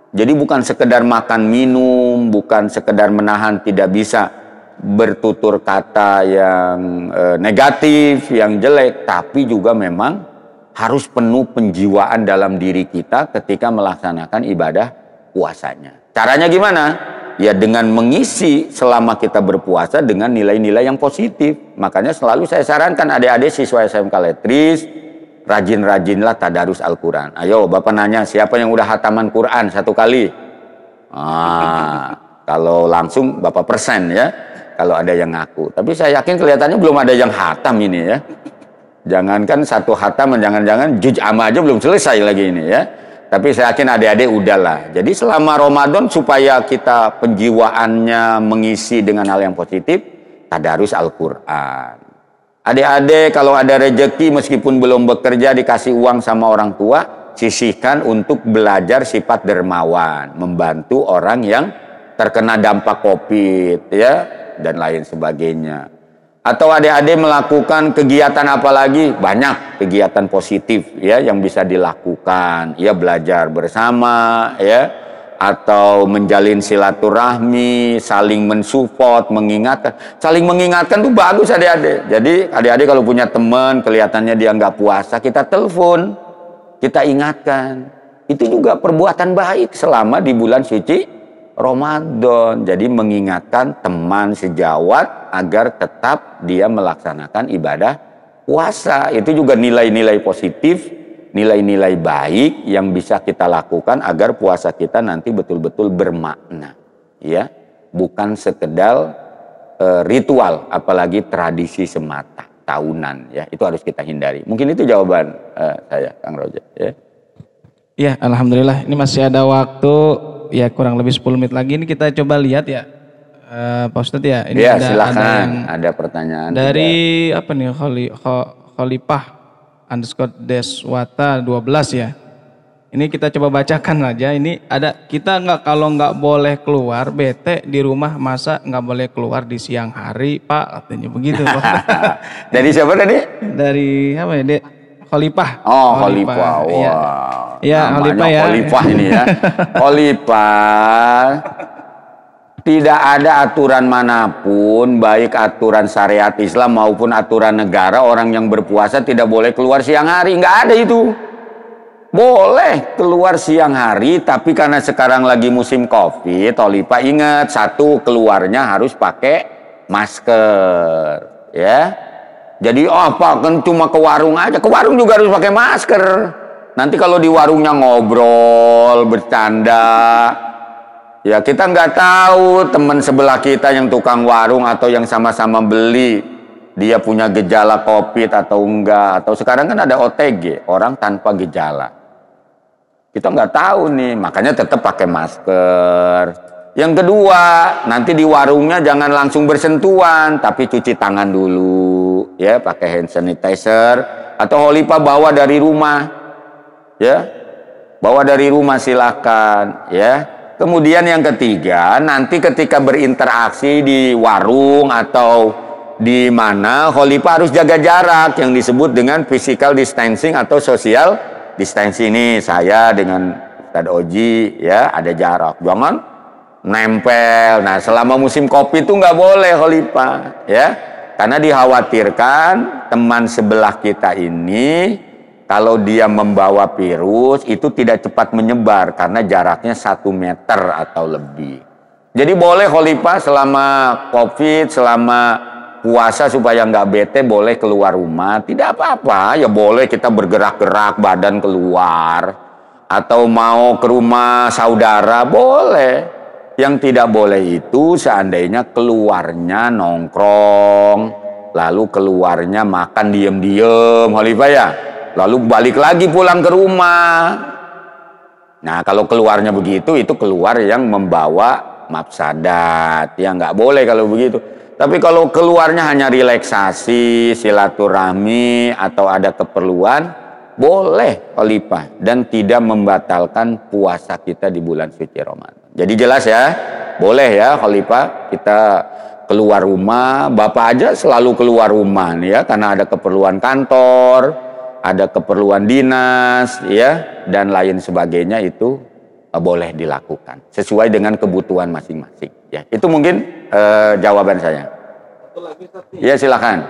Jadi bukan sekedar makan minum, bukan sekedar menahan, tidak bisa bertutur kata yang negatif, yang jelek, tapi juga memang harus penuh penjiwaan dalam diri kita ketika melaksanakan ibadah puasanya. Caranya gimana? Ya dengan mengisi selama kita berpuasa dengan nilai-nilai yang positif. Makanya selalu saya sarankan adik-adik siswa SMK Letris, rajin-rajinlah tadarus Al-Quran. Ayo Bapak nanya, siapa yang udah hataman Quran satu kali? Kalau langsung Bapak persen ya, kalau ada yang ngaku. Tapi saya yakin kelihatannya belum ada yang hatam ini ya. Jangankan satu khatam, jangan-jangan juz amma aja belum selesai lagi ini ya. Tapi saya yakin adik-adik udahlah. Jadi selama Ramadan supaya kita penjiwaannya mengisi dengan hal yang positif, tadarus Al-Quran. Adik-adik kalau ada rezeki meskipun belum bekerja dikasih uang sama orang tua, sisihkan untuk belajar sifat dermawan, membantu orang yang terkena dampak Covid ya, dan lain sebagainya. Atau adik-adik melakukan kegiatan apa lagi? Banyak kegiatan positif ya yang bisa dilakukan. Ya belajar bersama ya, atau menjalin silaturahmi, saling mensupport, mengingatkan. Saling mengingatkan tuh bagus adik-adik. Jadi adik-adik kalau punya teman kelihatannya dia nggak puasa, kita telepon, kita ingatkan. Itu juga perbuatan baik selama di bulan suci Ramadan. Jadi mengingatkan teman sejawat agar tetap dia melaksanakan ibadah puasa. Itu juga nilai-nilai positif, nilai-nilai baik yang bisa kita lakukan agar puasa kita nanti betul-betul bermakna ya, bukan sekedar ritual, apalagi tradisi semata tahunan ya. Itu harus kita hindari. Mungkin itu jawaban saya, Kang Roja ya. Ya, alhamdulillah ini masih ada waktu ya kurang lebih 10 menit lagi ini kita coba lihat ya, Pak Ustadz ya. Ini Ya, ada silakan. yang Ada pertanyaan dari apa nih, Khalifah underscore Deswata 12 ya. Ini kita coba bacakan aja. Ini ada, kita kalau nggak boleh keluar, bete di rumah, masa nggak boleh keluar di siang hari, Pak, katanya begitu. Dari siapa tadi? Dari apa ya, Khalifah. Oh, Khalifah. Wah. Ya, Namanya Khalifah ya. Khalifah ini ya. Khalifah. Tidak ada aturan manapun, baik aturan syariat Islam maupun aturan negara, orang yang berpuasa tidak boleh keluar siang hari. Nggak ada itu. Boleh keluar siang hari, tapi karena sekarang lagi musim COVID, Khalifah ingat, satu, keluarnya harus pakai masker, ya. Jadi apa, kan cuma ke warung aja, ke warung juga harus pakai masker. Nanti kalau di warungnya ngobrol, bercanda, ya kita nggak tahu teman sebelah kita yang tukang warung atau yang sama-sama beli, dia punya gejala COVID atau enggak. Atau sekarang kan ada OTG, orang tanpa gejala. Kita nggak tahu nih, makanya tetap pakai masker. Yang kedua, nanti di warungnya jangan langsung bersentuhan, tapi cuci tangan dulu, ya, pakai hand sanitizer. Atau Khalifah bawa dari rumah, ya, bawa dari rumah silakan, ya. Kemudian yang ketiga, nanti ketika berinteraksi di warung atau di mana, Khalifah harus jaga jarak yang disebut dengan physical distancing atau social distancing. Ini saya dengan Ustadz Oji, ya, ada jarak, jangan nempel. Nah, selama musim COVID itu nggak boleh Khalifah, ya, karena dikhawatirkan teman sebelah kita ini kalau dia membawa virus itu tidak cepat menyebar karena jaraknya 1 meter atau lebih. Jadi boleh Khalifah selama COVID, selama puasa supaya nggak bete, boleh keluar rumah, tidak apa-apa, ya boleh kita bergerak-gerak badan keluar, atau mau ke rumah saudara boleh. Yang tidak boleh itu seandainya keluarnya nongkrong, lalu keluarnya makan diem-diem, Khalifah ya, lalu balik lagi pulang ke rumah. Nah, kalau keluarnya begitu, itu keluar yang membawa mafsadat, ya nggak boleh kalau begitu. Tapi kalau keluarnya hanya relaksasi, silaturahmi, atau ada keperluan, boleh Khalifah, dan tidak membatalkan puasa kita di bulan suci Ramadan. Jadi jelas ya, boleh ya Khalifah kita keluar rumah. Bapak aja selalu keluar rumah nih ya, karena ada keperluan kantor, ada keperluan dinas, ya, dan lain sebagainya, itu boleh dilakukan sesuai dengan kebutuhan masing-masing. Ya, itu mungkin jawaban saya. Satu lagi, Ya, silakan.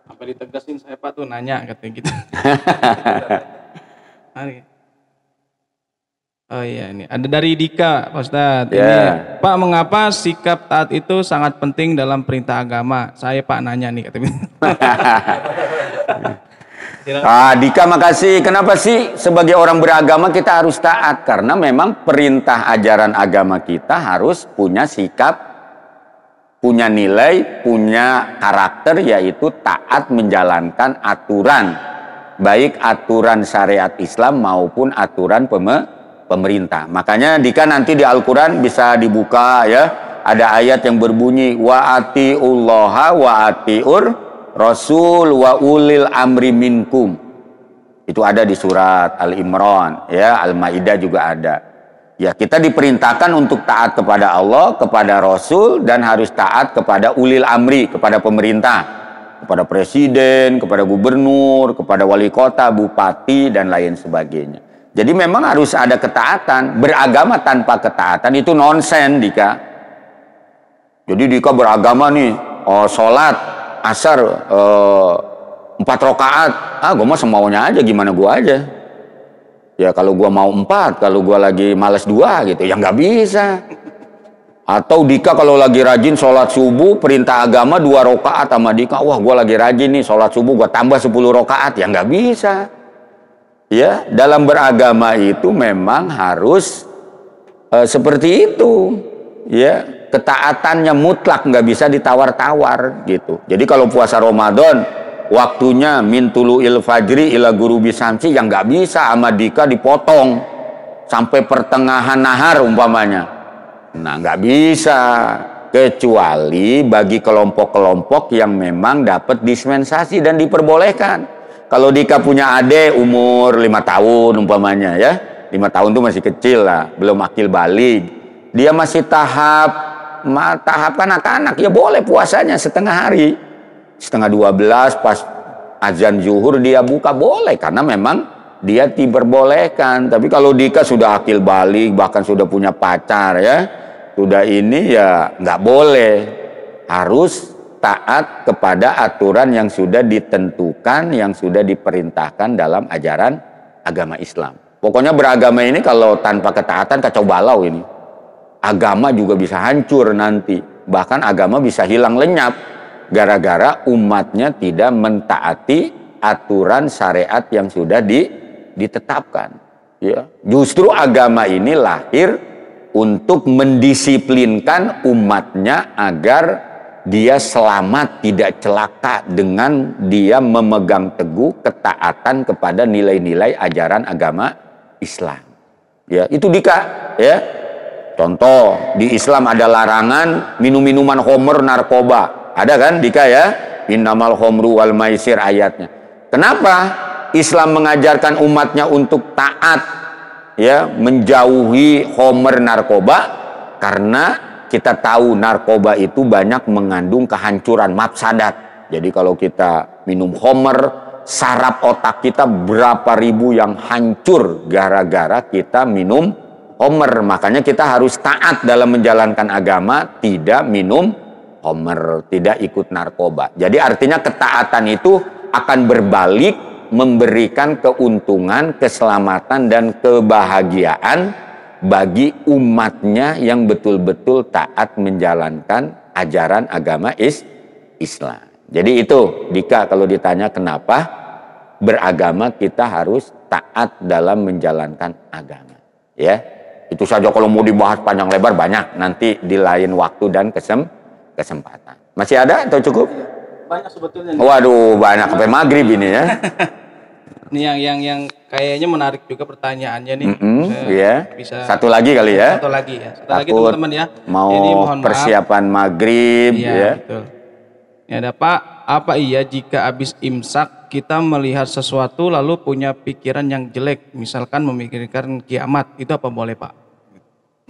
Apa ditegasin saya Pak tuh nanya katanya gitu. Oh iya, ini ada dari Dika, Pak Ustadz. Ya. Ini, Pak, mengapa sikap taat itu sangat penting dalam perintah agama? Saya Pak nanya nih katanya. Dika, makasih. Kenapa sih sebagai orang beragama kita harus taat? Karena memang perintah ajaran agama kita harus punya sikap, punya nilai, punya karakter, yaitu taat menjalankan aturan, baik aturan syariat Islam maupun aturan pemerintah. Makanya Dika nanti di Al-Quran bisa dibuka ya, ada ayat yang berbunyi wa atiullaha wa atiur Rasul wa ulil amri minkum. Itu ada di surat Al-Imran, ya, Al-Maidah juga ada. Ya, kita diperintahkan untuk taat kepada Allah, kepada Rasul, dan harus taat kepada ulil amri, kepada pemerintah, kepada presiden, kepada gubernur, kepada wali kota, bupati, dan lain sebagainya. Jadi memang harus ada ketaatan. Beragama tanpa ketaatan itu nonsen, Dika. Jadi Dika beragama nih, sholat asar 4 rakaat, gue mah semaunya aja, gimana gue aja. Ya kalau gue mau 4, kalau gue lagi males 2 gitu, ya nggak bisa. Atau Dika kalau lagi rajin sholat subuh, perintah agama 2 rakaat sama Dika, wah gue lagi rajin nih sholat subuh, gue tambah 10 rakaat, ya nggak bisa. Ya, dalam beragama itu memang harus seperti itu, ya. Ketaatannya mutlak, nggak bisa ditawar-tawar gitu. Jadi kalau puasa Ramadan waktunya min tulu'il fajri ila gurubi syamsi, yang nggak bisa sama Dika dipotong. sampai pertengahan nahar umpamanya. Nah, nggak bisa, kecuali bagi kelompok-kelompok yang memang dapat dispensasi dan diperbolehkan. Kalau Dika punya adik umur 5 tahun umpamanya ya, 5 tahun itu masih kecil lah, belum akil balik, dia masih tahap anak-anak, ya boleh puasanya setengah hari, setengah 12 pas azan zuhur dia buka, boleh, karena memang dia diperbolehkan. Tapi kalau Dika sudah akil balik, bahkan sudah punya pacar ya, sudah ini ya nggak boleh, harus taat kepada aturan yang sudah ditentukan, yang sudah diperintahkan dalam ajaran agama Islam. Pokoknya beragama ini kalau tanpa ketaatan kacau balau ini. Agama juga bisa hancur nanti. Bahkan agama bisa hilang lenyap gara-gara umatnya tidak mentaati aturan syariat yang sudah ditetapkan. Ya. Justru agama ini lahir untuk mendisiplinkan umatnya agar dia selamat, tidak celaka dengan dia memegang teguh ketaatan kepada nilai-nilai ajaran agama Islam. Ya, itu Dika, ya. Contoh, di Islam ada larangan minum-minuman khamr, narkoba. Ada kan Dika ya? Innamal khamru wal maisir ayatnya. Kenapa Islam mengajarkan umatnya untuk taat, ya, menjauhi khamr, narkoba? Karena kita tahu narkoba itu banyak mengandung kehancuran, mafsadat. Jadi kalau kita minum khamr, saraf otak kita berapa ribu yang hancur gara-gara kita minum khamr. Makanya kita harus taat dalam menjalankan agama, tidak minum khamr, tidak ikut narkoba. Jadi artinya ketaatan itu akan berbalik memberikan keuntungan, keselamatan dan kebahagiaan bagi umatnya yang betul-betul taat menjalankan ajaran agama Islam. Jadi itu Dika, kalau ditanya kenapa beragama kita harus taat dalam menjalankan agama, ya. Itu saja, kalau mau dibahas panjang lebar banyak, nanti di lain waktu dan kesempatan. Masih ada atau cukup? Banyak sebetulnya. Waduh, banyak sampai maghrib ini ya. Ini yang kayaknya menarik juga pertanyaannya nih. Iya. Bisa satu lagi kali ya. Satu lagi ya. Satu lagi Takut teman-teman ya. Mau Jadi mohon persiapan maghrib iya, ya. Betul. Ini ada Pak, apa iya jika habis imsak kita melihat sesuatu lalu punya pikiran yang jelek, misalkan memikirkan kiamat, itu apa boleh Pak?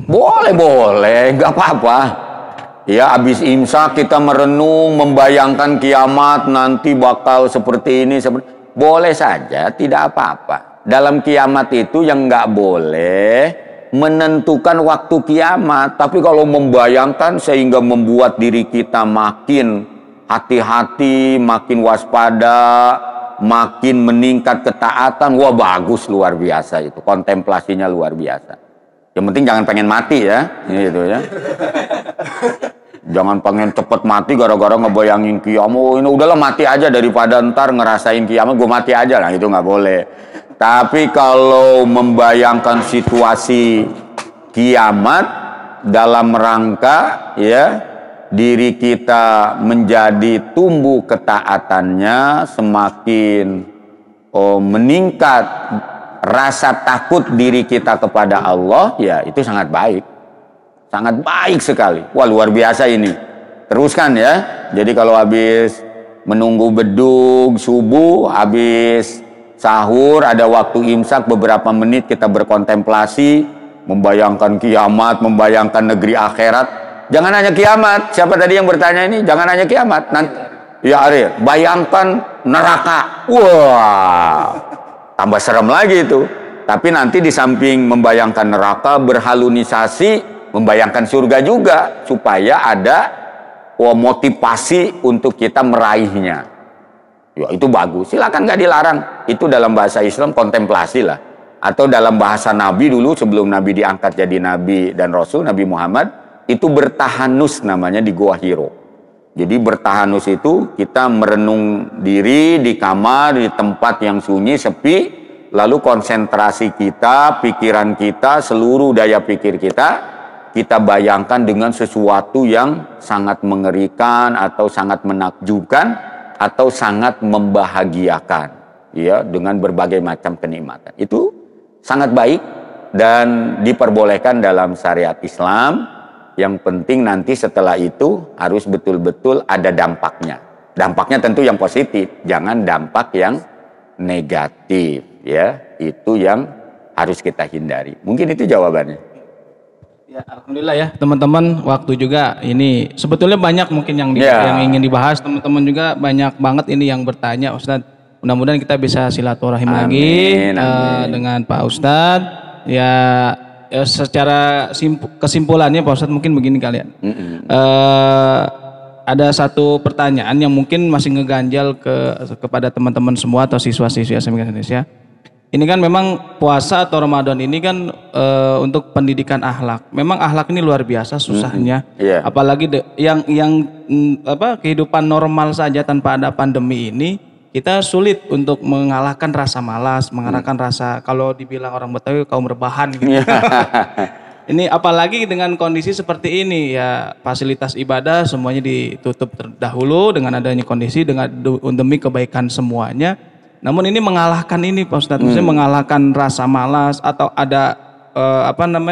Boleh, nggak apa-apa. Ya, habis imsak kita merenung, membayangkan kiamat nanti bakal seperti ini, boleh saja, tidak apa-apa. Dalam kiamat itu yang nggak boleh menentukan waktu kiamat. Tapi kalau membayangkan sehingga membuat diri kita makin hati-hati, makin waspada, makin meningkat ketaatan, wah bagus, luar biasa itu. Kontemplasinya luar biasa. Yang penting jangan pengen mati ya, gitu ya. Jangan pengen cepet mati gara-gara ngebayangin kiamat. Oh, ini udahlah mati aja daripada ntar ngerasain kiamat, gue mati aja lah, itu nggak boleh. Tapi kalau membayangkan situasi kiamat dalam rangka ya diri kita menjadi tumbuh ketaatannya, semakin meningkat rasa takut diri kita kepada Allah, ya itu sangat baik. Sangat baik sekali. Wah, luar biasa ini. Teruskan ya. Jadi kalau habis menunggu bedug subuh, habis sahur, ada waktu imsak beberapa menit kita berkontemplasi, membayangkan kiamat, membayangkan negeri akhirat. Jangan hanya kiamat. Siapa tadi yang bertanya ini? Jangan hanya kiamat. Nanti ya Ariel, bayangkan neraka. Wah, tambah serem lagi itu. Tapi nanti di samping membayangkan neraka, berhalunisasi membayangkan surga juga, supaya ada motivasi untuk kita meraihnya. Ya, itu bagus, silakan, nggak dilarang. Itu dalam bahasa Islam kontemplasi lah. Atau dalam bahasa Nabi dulu sebelum Nabi diangkat jadi Nabi dan Rasul, Nabi Muhammad, itu bertahanus namanya di Gua Hiro. Jadi bertahanus itu kita merenung diri di kamar, di tempat yang sunyi, sepi, lalu konsentrasi kita, pikiran kita, seluruh daya pikir kita bayangkan dengan sesuatu yang sangat mengerikan atau sangat menakjubkan atau sangat membahagiakan, ya, dengan berbagai macam kenikmatan. Itu sangat baik dan diperbolehkan dalam syariat Islam. Yang penting nanti setelah itu harus betul-betul ada dampaknya. Dampaknya tentu yang positif, jangan dampak yang negatif, ya. Itu yang harus kita hindari. Mungkin itu jawabannya. Ya, alhamdulillah ya teman-teman, waktu juga ini sebetulnya banyak mungkin yang yang ingin dibahas, teman-teman juga banyak banget ini yang bertanya, Ustadz. Mudah-mudahan kita bisa silaturahim lagi dengan Pak Ustadz. Ya, secara kesimpulannya Pak Ustadz mungkin begini kalian. Ada satu pertanyaan yang mungkin masih ngeganjal kepada teman-teman semua atau siswa-siswi SMK Indonesia. Ini kan memang puasa atau Ramadan ini kan untuk pendidikan akhlak. Memang akhlak ini luar biasa susahnya. Apalagi yang kehidupan normal saja tanpa ada pandemi ini, kita sulit untuk mengalahkan rasa malas, mengalahkan rasa, kalau dibilang orang Betawi, kaum rebahan gitu. Ini apalagi dengan kondisi seperti ini ya, fasilitas ibadah semuanya ditutup terdahulu dengan adanya kondisi demi kebaikan semuanya. Namun ini mengalahkan ini Pak Ustadz, maksudnya mengalahkan rasa malas atau ada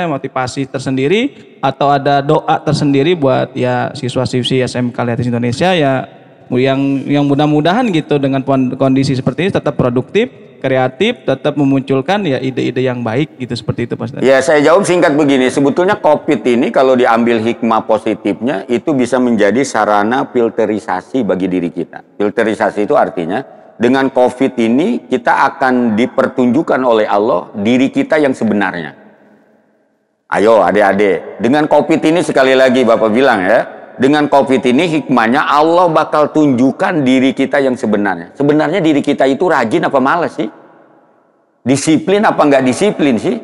motivasi tersendiri atau ada doa tersendiri buat ya siswa-siswi SMK Letris Indonesia ya, yang mudah-mudahan gitu dengan kondisi seperti ini tetap produktif, kreatif, tetap memunculkan ya ide-ide yang baik gitu, seperti itu Pak Ustadz. Ya, saya jawab singkat begini, sebetulnya COVID ini kalau diambil hikmah positifnya itu bisa menjadi sarana filterisasi bagi diri kita. Filterisasi itu artinya dengan COVID ini kita akan dipertunjukkan oleh Allah diri kita yang sebenarnya. Ayo adik-adik, dengan COVID ini sekali lagi Bapak bilang ya, dengan COVID ini hikmahnya Allah bakal tunjukkan diri kita yang sebenarnya. Sebenarnya diri kita itu rajin apa malas sih? Disiplin apa nggak disiplin sih?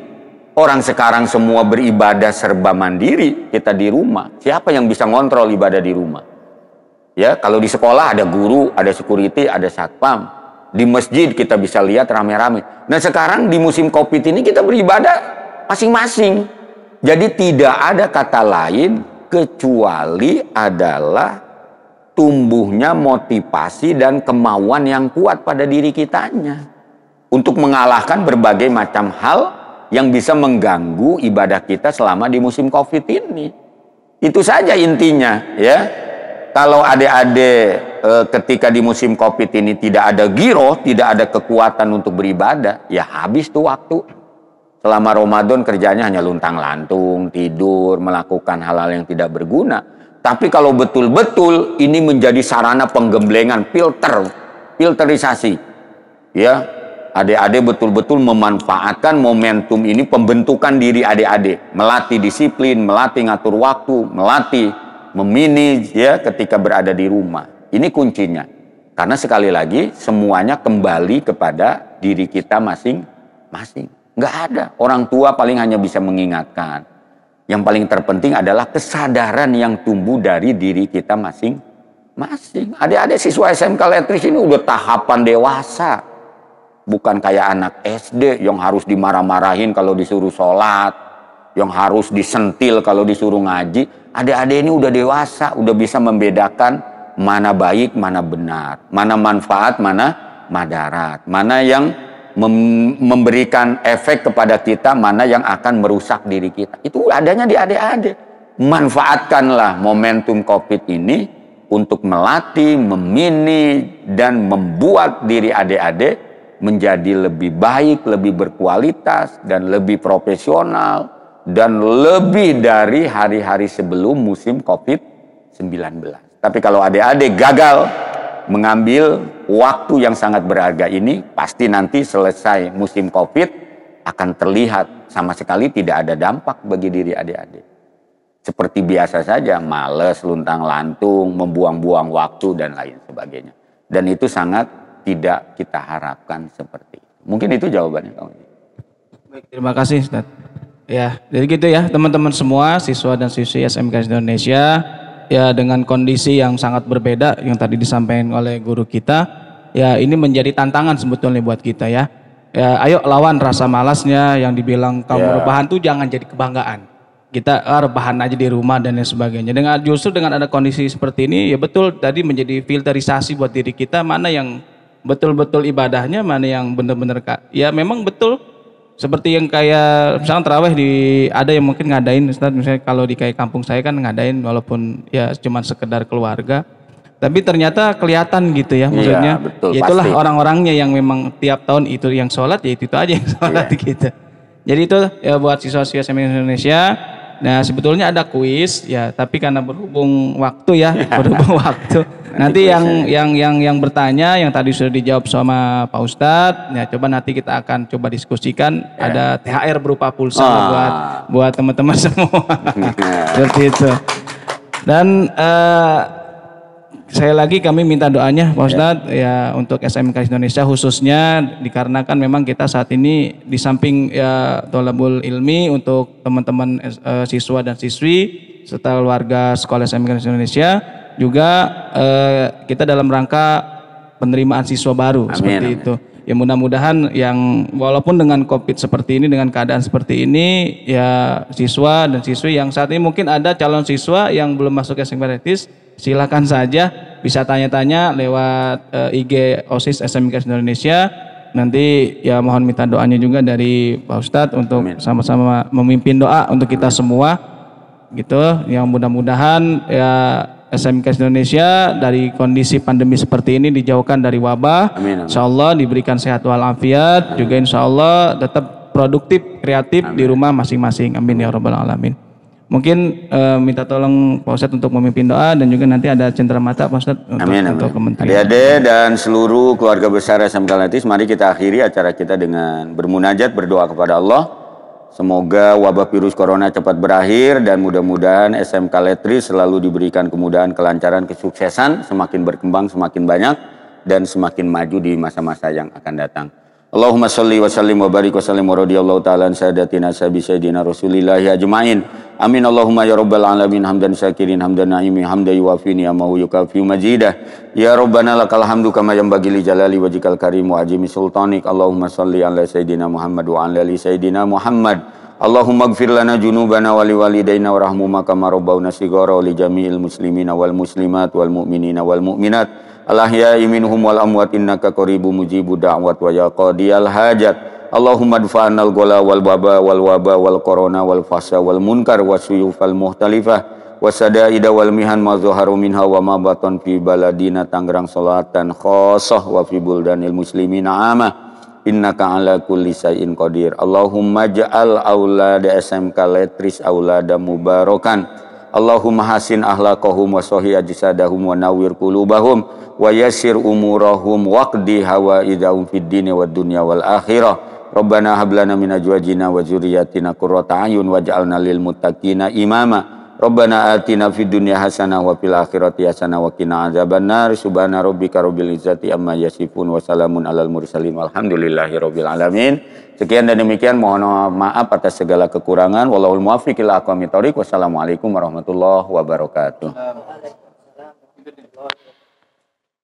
Orang sekarang semua beribadah serba mandiri, kita di rumah. Siapa yang bisa ngontrol ibadah di rumah? Ya, kalau di sekolah ada guru, ada security, ada satpam. Di masjid kita bisa lihat rame-rame. Nah sekarang di musim COVID ini kita beribadah masing-masing. Jadi tidak ada kata lain kecuali adalah tumbuhnya motivasi dan kemauan yang kuat pada diri kitanya untuk mengalahkan berbagai macam hal yang bisa mengganggu ibadah kita selama di musim COVID ini. Itu saja intinya ya. Kalau adik-adik ketika di musim COVID ini tidak ada giroh, tidak ada kekuatan untuk beribadah, ya habis tuh waktu. Selama Ramadan kerjanya hanya luntang-lantung, tidur, melakukan hal-hal yang tidak berguna. Tapi kalau betul-betul ini menjadi sarana penggemblengan, filterisasi. Ya, adik-adik betul-betul memanfaatkan momentum ini, pembentukan diri adik-adik. Melatih disiplin, melatih ngatur waktu, melatih memanage ya ketika berada di rumah. Ini kuncinya. Karena sekali lagi semuanya kembali kepada diri kita masing-masing. Nggak ada. Orang tua paling hanya bisa mengingatkan. Yang paling terpenting adalah kesadaran yang tumbuh dari diri kita masing-masing. Adik-adik siswa SMK Letris ini udah tahapan dewasa. Bukan kayak anak SD yang harus dimarah-marahin kalau disuruh sholat. Yang harus disentil kalau disuruh ngaji. Adik-adik ini udah dewasa, udah bisa membedakan mana baik, mana benar. Mana manfaat, mana madarat. Mana yang memberikan efek kepada kita, mana yang akan merusak diri kita. Itu adanya di adik-adik. Manfaatkanlah momentum COVID ini untuk melatih, memini, dan membuat diri adik-adik menjadi lebih baik, lebih berkualitas, dan lebih profesional, dan lebih dari hari-hari sebelum musim COVID-19. Tapi kalau adik-adik gagal mengambil waktu yang sangat berharga ini, pasti nanti selesai musim COVID akan terlihat sama sekali tidak ada dampak bagi diri adik-adik. Seperti biasa saja, males, luntang-lantung, membuang-buang waktu dan lain sebagainya. Dan itu sangat tidak kita harapkan seperti itu. Mungkin itu jawabannya. Baik, terima kasih Ustaz. Ya, jadi gitu ya teman-teman semua, siswa dan siswi SMK Indonesia. Ya, dengan kondisi yang sangat berbeda yang tadi disampaikan oleh guru kita, ya ini menjadi tantangan sebetulnya buat kita ya. Ya, ayo lawan rasa malasnya yang dibilang kaum rebahan tuh jangan jadi kebanggaan. Kita rebahan aja di rumah dan lain sebagainya. Justru dengan ada kondisi seperti ini, ya betul tadi menjadi filterisasi buat diri kita, mana yang betul-betul ibadahnya, mana yang benar-benar ya memang betul seperti yang kayak misalnya tarawih ada yang mungkin ngadain Ustaz, misalnya kalau di kayak kampung saya kan ngadain walaupun ya cuma sekedar keluarga, tapi ternyata kelihatan gitu ya, maksudnya betul, ya itulah pasti. orang-orangnya yang memang tiap tahun itu yang sholat ya itu aja yang sholat gitu. Jadi itu ya buat siswa-siswa SMA Indonesia. Nah sebetulnya ada kuis ya, tapi karena berhubung waktu ya, berhubung waktu. Nanti yang bertanya yang tadi sudah dijawab sama Pak Ustadz, ya coba nanti kita akan coba diskusikan. Ada THR berupa pulsa buat teman-teman semua. Seperti itu. Dan saya lagi kami minta doanya Pak Ustadz ya untuk SMK Indonesia khususnya dikarenakan memang kita saat ini di samping ya tholabul ilmi untuk teman-teman siswa dan siswi serta warga sekolah SMK Indonesia juga kita dalam rangka penerimaan siswa baru. Seperti itu. Ya mudah-mudahan yang walaupun dengan COVID seperti ini, dengan keadaan seperti ini, ya siswa dan siswi yang saat ini mungkin ada calon siswa yang belum masuk SMK Gratis, silakan saja bisa tanya-tanya lewat IG OSIS SMK Indonesia. Nanti ya mohon minta doanya juga dari Pak Ustadz untuk sama-sama memimpin doa untuk kita semua gitu. Yang mudah-mudahan ya SMK Indonesia dari kondisi pandemi seperti ini dijauhkan dari wabah. Insya Allah diberikan sehat walafiat, juga insya Allah tetap produktif, kreatif di rumah masing-masing. Amin ya rabbal alamin. Mungkin minta tolong Pak Ustadz untuk memimpin doa dan juga nanti ada cenderamata Pak Ustadz untuk kementerian. Adik-adik dan seluruh keluarga besar SMK Letris, mari kita akhiri acara kita dengan bermunajat, berdoa kepada Allah. Semoga wabah virus corona cepat berakhir dan mudah-mudahan SMK Letris selalu diberikan kemudahan, kelancaran, kesuksesan, semakin berkembang, semakin banyak dan semakin maju di masa-masa yang akan datang. Allahumma sholli wa sallim wa barik wa sallim wa radiyallahu ta'ala an sayyidatina sayyidina rasulillahi ajma'in. Amin Allahumma ya rabbal alamin hamdan syakirin hamdan naimi hamdan yuwafi ni'amahu yukafi majidah. Ya rabbana lakal hamdu kama yanbaghi li jalali wajhikal karim wa ajimi sultanik. Allahumma sholli ala sayyidina Muhammad wa ala ali sayyidina Muhammad. Allahumma ighfir lana junubana wa liwalidayna warhamhuma kama rabbawna shighara wa li jami'il muslimina wal muslimat wal mu'minina wal mu'minat. Al-ahya'i minhum wal amwat innaka qaribu mujibu da'wat wa ya qadiyal hajat. Allahumma dfa'anal gola wal baba wal waba wal korona wal fasa wal munkar wa suyufal muhtalifah wa sadaida wal mihan ma zuharu minha wa ma batan fi baladina Tangerang salatan khosoh wa fi buldanil muslimina amah innaka ala kulli syai'in qadir. Allahumma ja'al aulada SMK Letris aulada mubarakan. Allahumma hasin ahlaqahum wa sahih ajsadahum wa nawwir qulubahum wa yassir umurahum waqdi hawaidahum fid dini wad dunya wal akhirah. Rabbana hab lana min azwajina wa dzurriyyatina qurrata a'yun waj'alna lil muttaqina imama. Rabbana atina fid dunya hasanah wa fil akhirati hasanah wa qina adzabannar. Subhana rabbika rabbil izzati amma yasifun wa salamun alal mursalin walhamdulillahi rabbil alamin. Sekian dan demikian, mohon maaf atas segala kekurangan. Wallahul muwaffiq ila aqwamit thoriq. Wassalamualaikum warahmatullahi wabarakatuh.